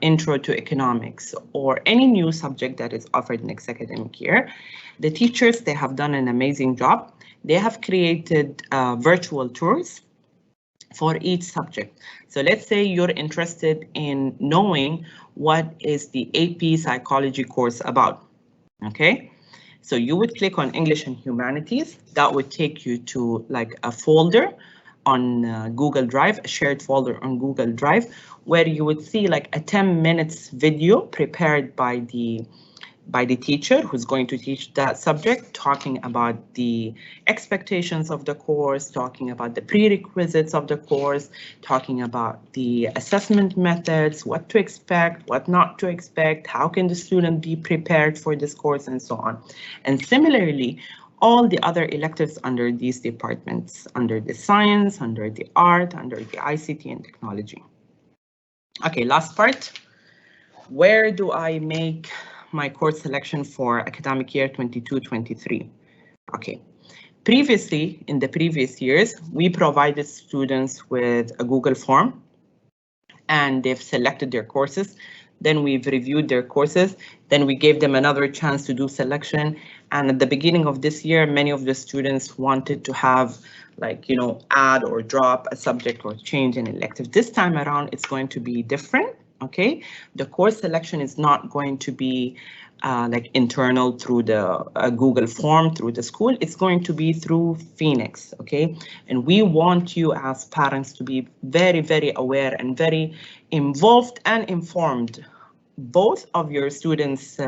intro to economics or any new subject that is offered next academic year. The teachers, they have done an amazing job. They have created virtual tours for each subject. So let's say you're interested in knowing what is the AP psychology course about, okay? So you would click on English and Humanities. That would take you to like a folder on Google Drive, a shared folder on Google Drive, where you would see like a 10 minutes video prepared by the teacher who's going to teach that subject, talking about the expectations of the course, talking about the prerequisites of the course, talking about the assessment methods, what to expect, what not to expect, how can the student be prepared for this course, and so on. And similarly, all the other electives under these departments, under the science, under the art, under the ICT and technology. Okay, last part. Where do I make my course selection for academic year 22-23? Okay, previously, in the previous years, we provided students with a Google form and they've selected their courses. Then we've reviewed their courses. Then we gave them another chance to do selection. And at the beginning of this year, many of the students wanted to have, like, add or drop a subject or change an elective. This time around, it's going to be different, okay? The course selection is not going to be like internal through the Google form, through the school. It's going to be through Phoenix, okay? And we want you as parents to be very, very aware and very involved and informed both of your students'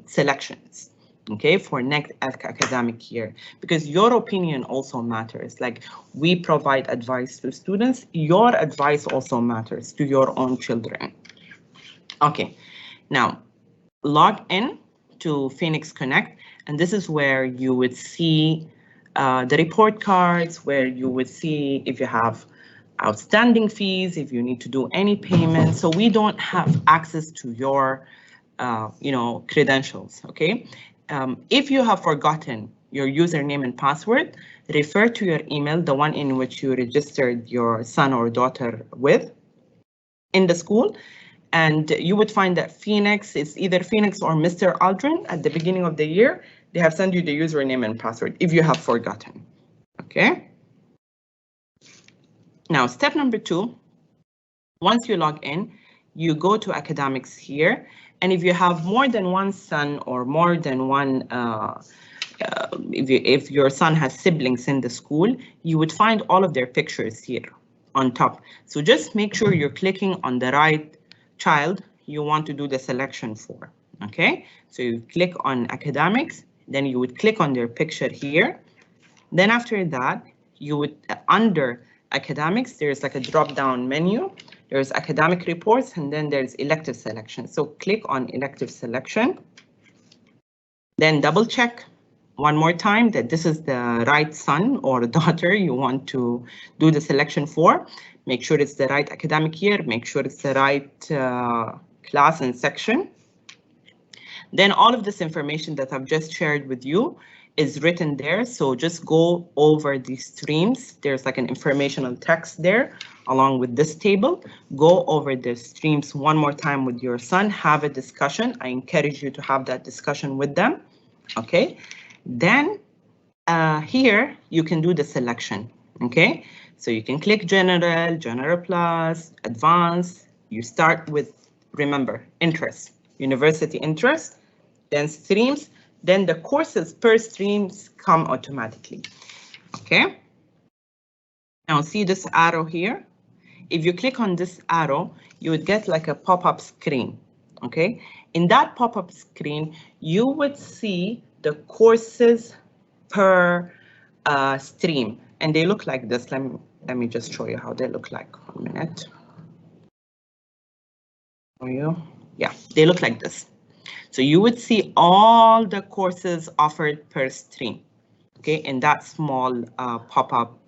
selections, okay, for next academic year, because your opinion also matters. Like, we provide advice to students, your advice also matters to your own children. Okay, now log in to Phoenix Connect, and this is where you would see the report cards, where you would see if you have outstanding fees, if you need to do any payment. So we don't have access to your credentials, okay? If you have forgotten your username and password, refer to your email, the one in which you registered your son or daughter with in the school, and you would find that Phoenix, it's either Phoenix or Mr. Aldrin at the beginning of the year. They have sent you the username and password if you have forgotten, okay? Now, step number 2, once you log in, you go to academics here. And if you have more than one son or more than one, if your son has siblings in the school, you would find all of their pictures here on top. So just make sure you're clicking on the right child you want to do the selection for, okay? So you click on academics, then you would click on their picture here. Then after that, you would, under academics, there's like a drop-down menu. There's academic reports, and then there's elective selection. So click on elective selection. Then double check one more time that this is the right son or daughter you want to do the selection for. Make sure it's the right academic year. Make sure it's the right class and section. Then all of this information that I've just shared with you is written there. So just go over these streams. There's like an informational text there along with this table. Go over the streams one more time with your son. Have a discussion. I encourage you to have that discussion with them. Okay. Then here you can do the selection. Okay. So you can click general, general plus, advanced. You start with, remember, interest, university interest, then streams, then the courses per streams come automatically, okay? Now see this arrow here? If you click on this arrow, you would get like a pop-up screen, okay? In that pop-up screen, you would see the courses per stream, and they look like this. Let me just show you how they look like. 1 minute. For you, yeah, they look like this. So you would see all the courses offered per stream, okay, in that small pop-up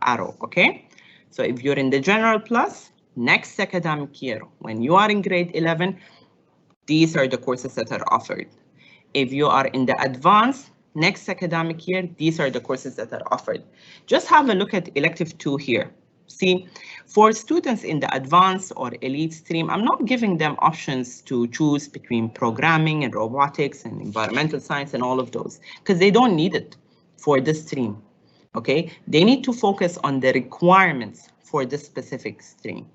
arrow, okay? So if you're in the General Plus, next academic year, when you are in grade 11, these are the courses that are offered. If you are in the Advanced, next academic year, these are the courses that are offered. Just have a look at Elective 2 here. See, for students in the advanced or elite stream, I'm not giving them options to choose between programming and robotics and environmental science and all of those, because they don't need it for this stream, okay? They need to focus on the requirements for this specific stream.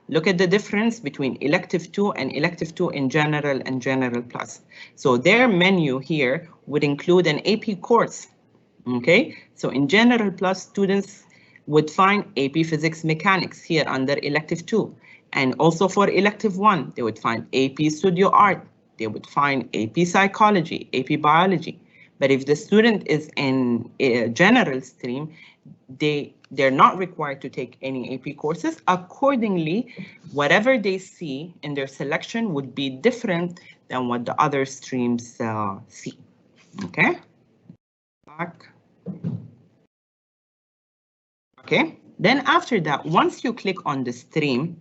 Look at the difference between Elective 2 and Elective 2 in General and General Plus. So their menu here would include an AP course, okay? So in General Plus, students would find AP Physics Mechanics here under Elective 2. And also for Elective 1, they would find AP Studio Art. They would find AP Psychology, AP Biology. But if the student is in a general stream, they're not required to take any AP courses. Accordingly, whatever they see in their selection would be different than what the other streams see. Okay? Back. Okay, then after that, once you click on the stream,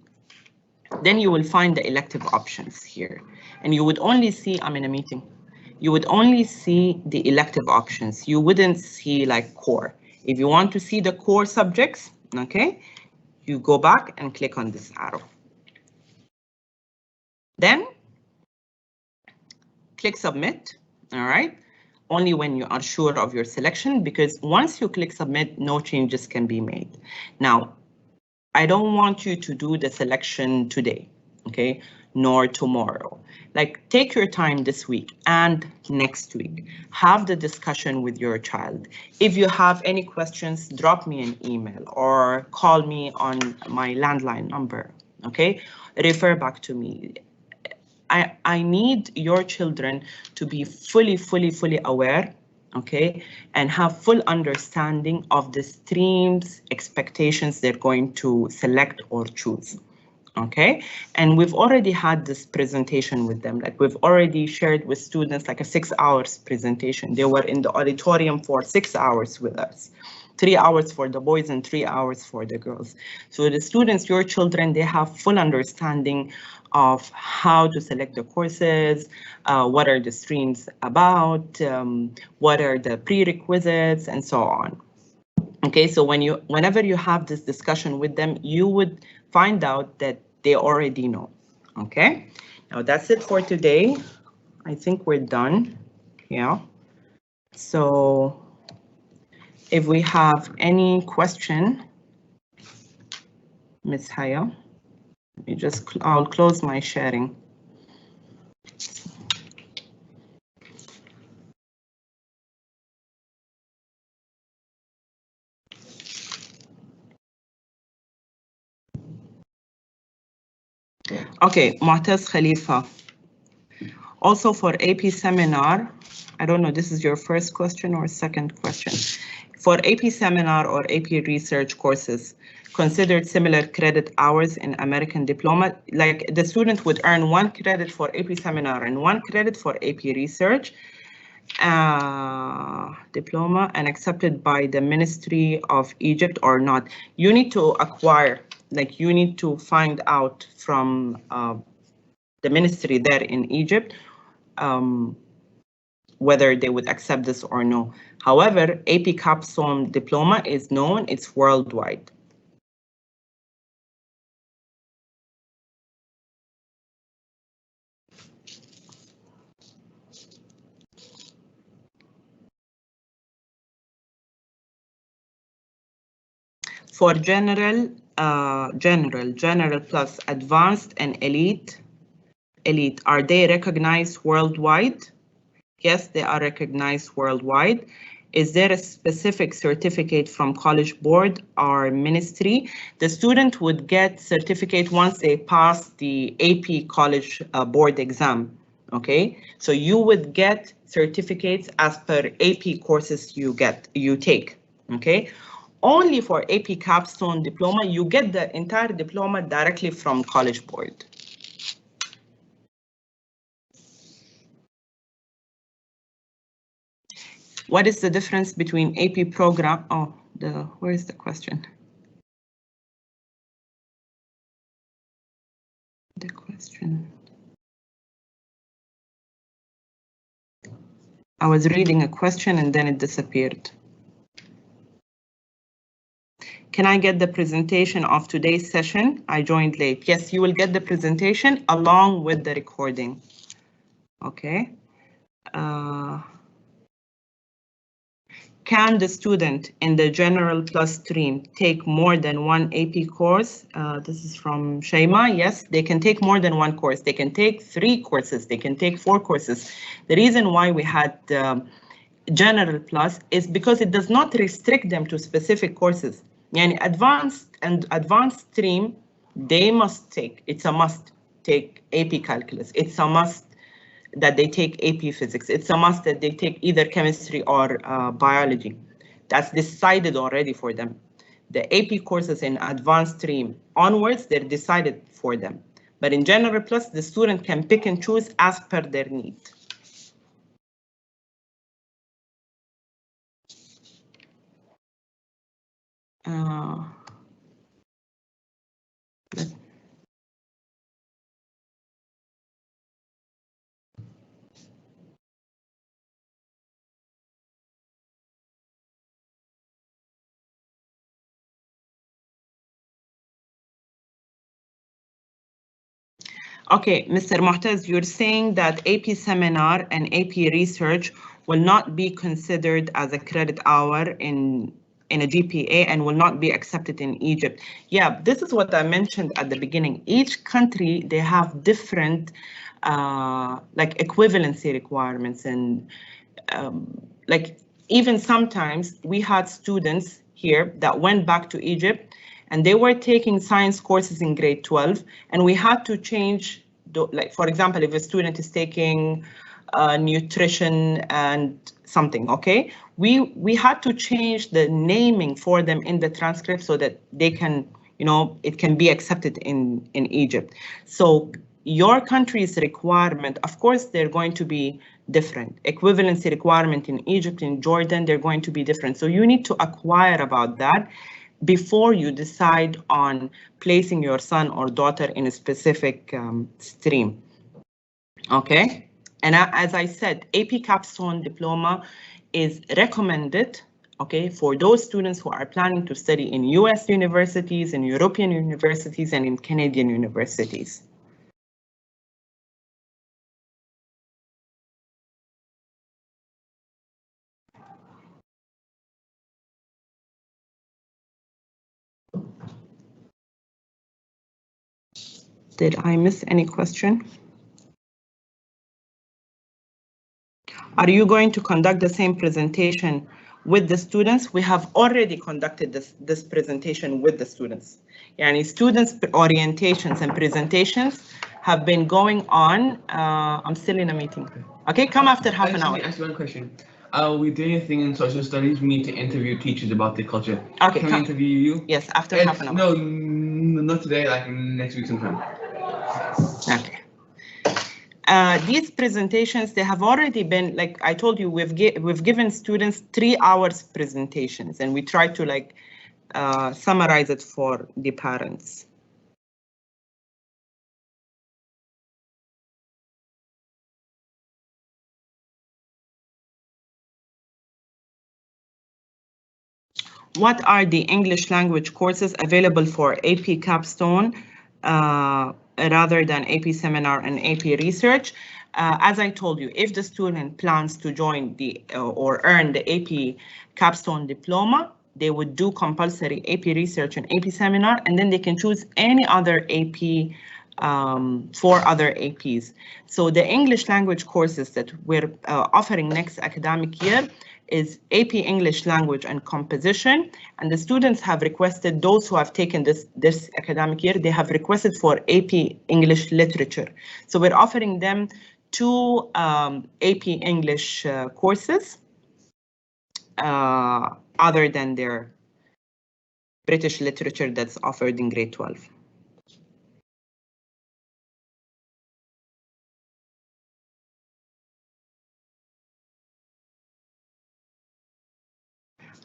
then you will find the elective options here. And you would only see, I'm in a meeting, you would only see the elective options. You wouldn't see like core. If you want to see the core subjects, okay, you go back and click on this arrow. Then click submit, all right? Only when you are sure of your selection, because once you click submit, no changes can be made. Now, I don't want you to do the selection today, okay, nor tomorrow. Like, take your time this week and next week. Have the discussion with your child. If you have any questions, drop me an email or call me on my landline number, okay? Refer back to me. I need your children to be fully aware, okay, and have full understanding of the streams, expectations they're going to select or choose, okay? And we've already had this presentation with them. Like, we've already shared with students like a 6 hours presentation. They were in the auditorium for 6 hours with us. 3 hours for the boys and 3 hours for the girls. So the students, your children, they have full understanding of how to select the courses, what are the streams about, what are the prerequisites, and so on. Okay, so whenever you have this discussion with them, you would find out that they already know. Okay, now that's it for today. I think we're done. Yeah. So if we have any question, Ms. Haya, I'll close my sharing. Okay, Mu'taz Khalifa. Also for AP seminar, I don't know, this is your first question or second question. For AP seminar or AP research courses, considered similar credit hours in American diploma, like the student would earn 1 credit for AP seminar and 1 credit for AP research diploma and accepted by the Ministry of Egypt or not. You need to acquire, like you need to find out from the ministry there in Egypt whether they would accept this or no. However, AP Capstone diploma is known, it's worldwide. For general plus advanced and elite, are they recognized worldwide? Yes, they are recognized worldwide. Is there a specific certificate from College Board or Ministry? The student would get certificate once they pass the AP College Board exam, okay? So you would get certificates as per AP courses you take, okay? Only for AP Capstone diploma, you get the entire diploma directly from College Board. What is the difference between AP program? Oh, where is the question? The question. I was reading a question and then it disappeared. Can I get the presentation of today's session? I joined late. Yes, you will get the presentation along with the recording. Okay. Can the student in the General Plus stream take more than one AP course? This is from Shaima. Yes, they can take more than one course. They can take 3 courses. They can take 4 courses. The reason why we had General Plus is because it does not restrict them to specific courses. Yani advanced stream, they must take, it's a must take AP Calculus. It's a must that they take AP Physics. It's a must that they take either chemistry or biology. That's decided already for them. The AP courses in advanced stream onwards, they're decided for them. But in General Plus, the student can pick and choose as per their need. Okay, Mr. Muhtaz, you're saying that AP seminar and AP research will not be considered as a credit hour in a GPA and will not be accepted in Egypt. Yeah, this is what I mentioned at the beginning. Each country, they have different like equivalency requirements, and like even sometimes we had students here that went back to Egypt and they were taking science courses in grade 12, and we had to change, like for example, if a student is taking nutrition and something, okay, we had to change the naming for them in the transcript so that they can, you know, it can be accepted in Egypt. So your country's requirement, of course, they're going to be different. Equivalency requirement in Egypt, in Jordan, they're going to be different. So you need to acquire about that before you decide on placing your son or daughter in a specific stream. Okay, and as I said, AP Capstone diploma is recommended, okay, for those students who are planning to study in US universities, in European universities, and in Canadian universities. Did I miss any question? Are you going to conduct the same presentation with the students? We have already conducted this presentation with the students. Yani students' orientations and presentations have been going on. I'm still in a meeting. Okay, come after half an hour. Let me ask you one question. We're doing a thing in social studies. We need to interview teachers about their culture. Okay, Can we interview you? Yes, after half an hour. No, not today, like next week sometime. Okay. These presentations, they have already been, like I told you, we've given students 3 hours presentations, and we try to like summarize it for the parents. What are the English language courses available for AP Capstone rather than AP Seminar and AP Research? As I told you, if the student plans to join the or earn the AP Capstone diploma, they would do compulsory AP Research and AP Seminar, and then they can choose any other AP for other APs. So the English language courses that we're offering next academic year is AP English Language and Composition, and the students have requested, those who have taken this academic year, they have requested for AP English Literature. So we're offering them 2 AP English courses other than their British literature that's offered in grade 12.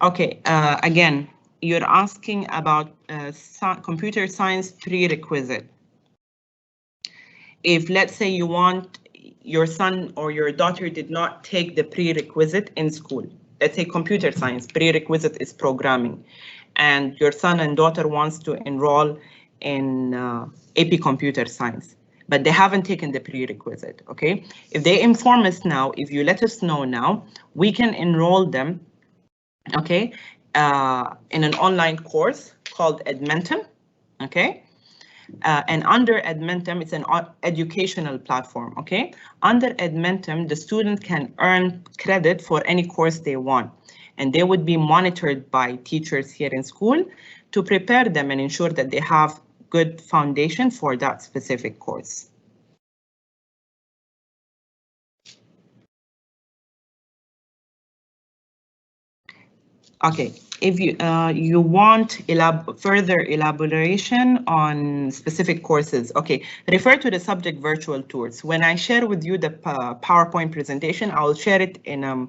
Okay, again, you're asking about computer science prerequisite. If let's say you want your son or your daughter did not take the prerequisite in school, let's say computer science prerequisite is programming, and your son and daughter wants to enroll in AP computer science, but they haven't taken the prerequisite, okay? If they inform us now, if you let us know now, we can enroll them, okay, in an online course called Edmentum, okay? And under Edmentum, it's an educational platform, okay? Under Edmentum, the student can earn credit for any course they want, and they would be monitored by teachers here in school to prepare them and ensure that they have good foundation for that specific course. Okay, if you want further elaboration on specific courses, okay, refer to the subject virtual tours. When I share with you the PowerPoint presentation, I will share it in a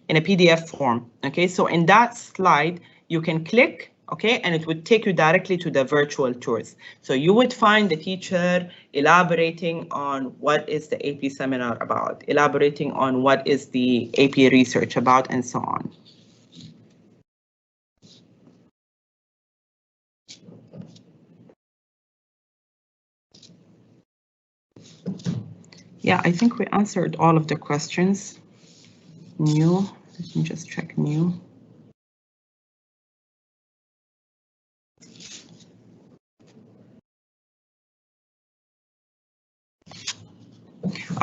PDF form. Okay, so in that slide, you can click, okay, and it would take you directly to the virtual tours. So you would find the teacher elaborating on what is the AP seminar about, elaborating on what is the AP research about, and so on. Yeah, I think we answered all of the questions. New, let me just check new.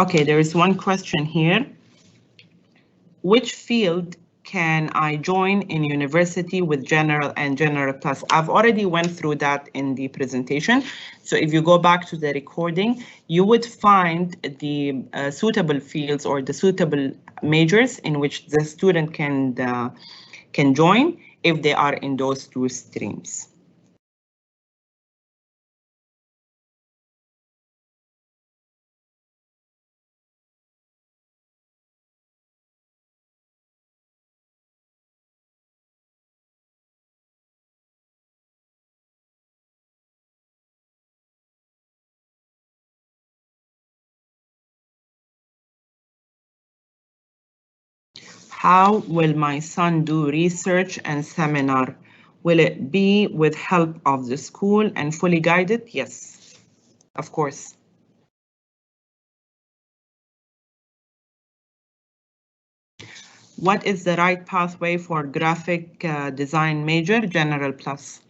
Okay, there is one question here. Which field can I join in university with general and general plus? I've already went through that in the presentation. So if you go back to the recording, you would find the suitable fields or the suitable majors in which the student can join if they are in those two streams. How will my son do research and seminar? Will it be with help of the school and fully guided? Yes, of course. What is the right pathway for graphic design major, general plus?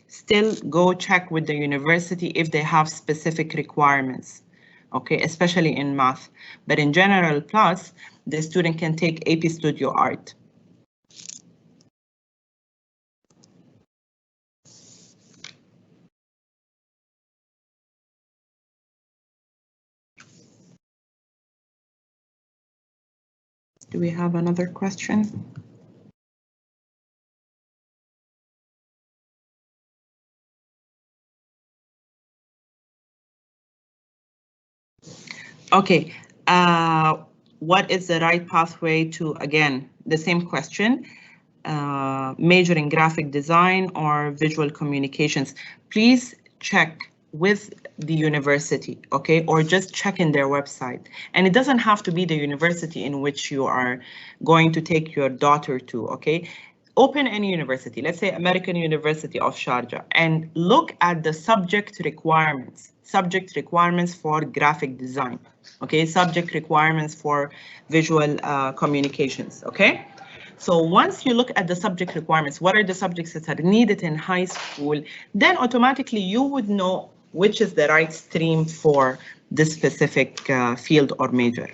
Still go check with the university if they have specific requirements, okay, especially in math. But in general plus, the student can take AP Studio Art. Do we have another question? Okay, what is the right pathway to, again, the same question, major in graphic design or visual communications? Please check with the university, okay, or just check in their website. And it doesn't have to be the university in which you are going to take your daughter to, okay? Open any university, let's say American University of Sharjah, and look at the subject requirements for graphic design, okay, subject requirements for visual communications, okay? So once you look at the subject requirements, what are the subjects that are needed in high school, then automatically you would know which is the right stream for this specific field or major.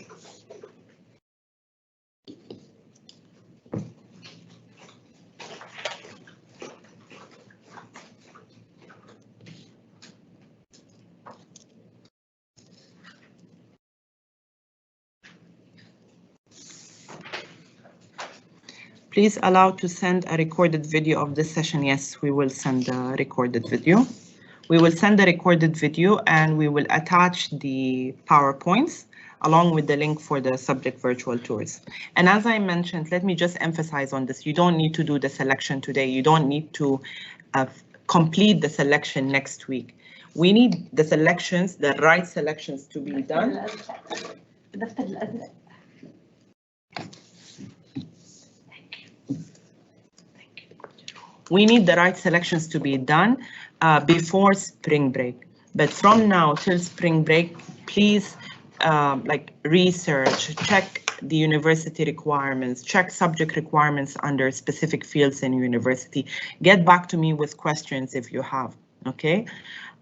Please allow to send a recorded video of this session. Yes, we will send a recorded video. We will send the recorded video and we will attach the PowerPoints along with the link for the subject virtual tours. And as I mentioned, let me just emphasize on this. You don't need to do the selection today. You don't need to complete the selection next week. We need the selections, the right selections to be done. We need the right selections to be done before spring break. But from now till spring break, please like research, check the university requirements, check subject requirements under specific fields in university. Get back to me with questions if you have, okay?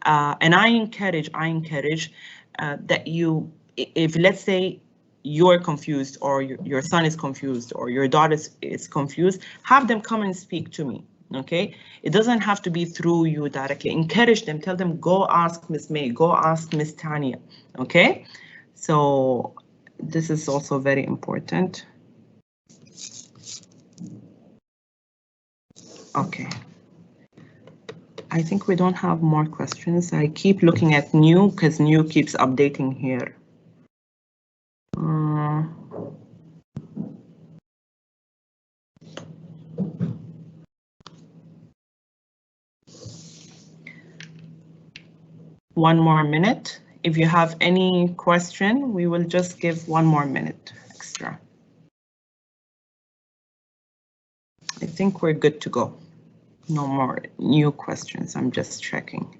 And I encourage that you, if let's say you're confused or your son is confused or your daughter is confused, have them come and speak to me. Okay, it doesn't have to be through you directly. Encourage them, tell them, go ask Miss May, go ask Miss Tanya. Okay, so this is also very important. Okay, I think we don't have more questions. I keep looking at new because new keeps updating here. One more minute. If you have any question, we will just give 1 more minute extra. I think we're good to go. No more new questions. I'm just checking.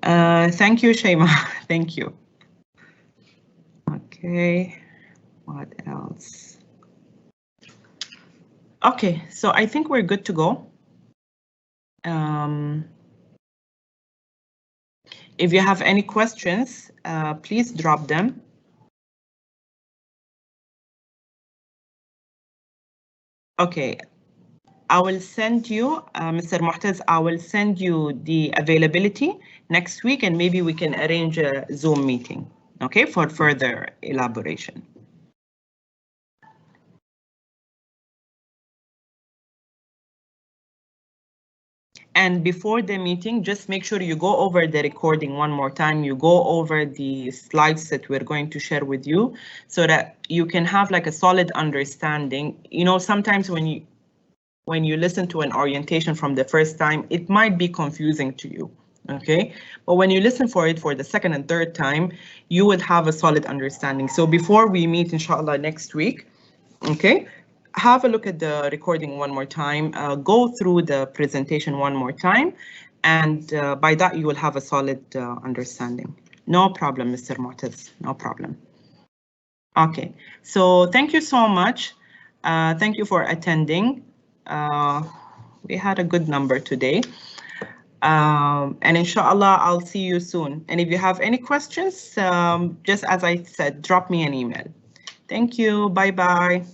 Thank you, Shema. Thank you. Okay, what else? Okay, so I think we're good to go. If you have any questions, please drop them. Okay, I will send you, Mr. Muhtaz, I will send you the availability next week, and maybe we can arrange a Zoom meeting, okay, for further elaboration. And before the meeting, just make sure you go over the recording one more time. You go over the slides that we're going to share with you so that you can have like a solid understanding. You know, sometimes when you listen to an orientation from the first time, it might be confusing to you, okay? But when you listen for it for the second and third time, you will have a solid understanding. So before we meet, inshallah, next week, okay, have a look at the recording one more time, go through the presentation one more time, and by that you will have a solid understanding. No problem, Mr. Mu'taz, no problem. Okay, so thank you so much. Thank you for attending. We had a good number today. And inshallah, I'll see you soon. And if you have any questions, just as I said, drop me an email. Thank you. Bye-bye.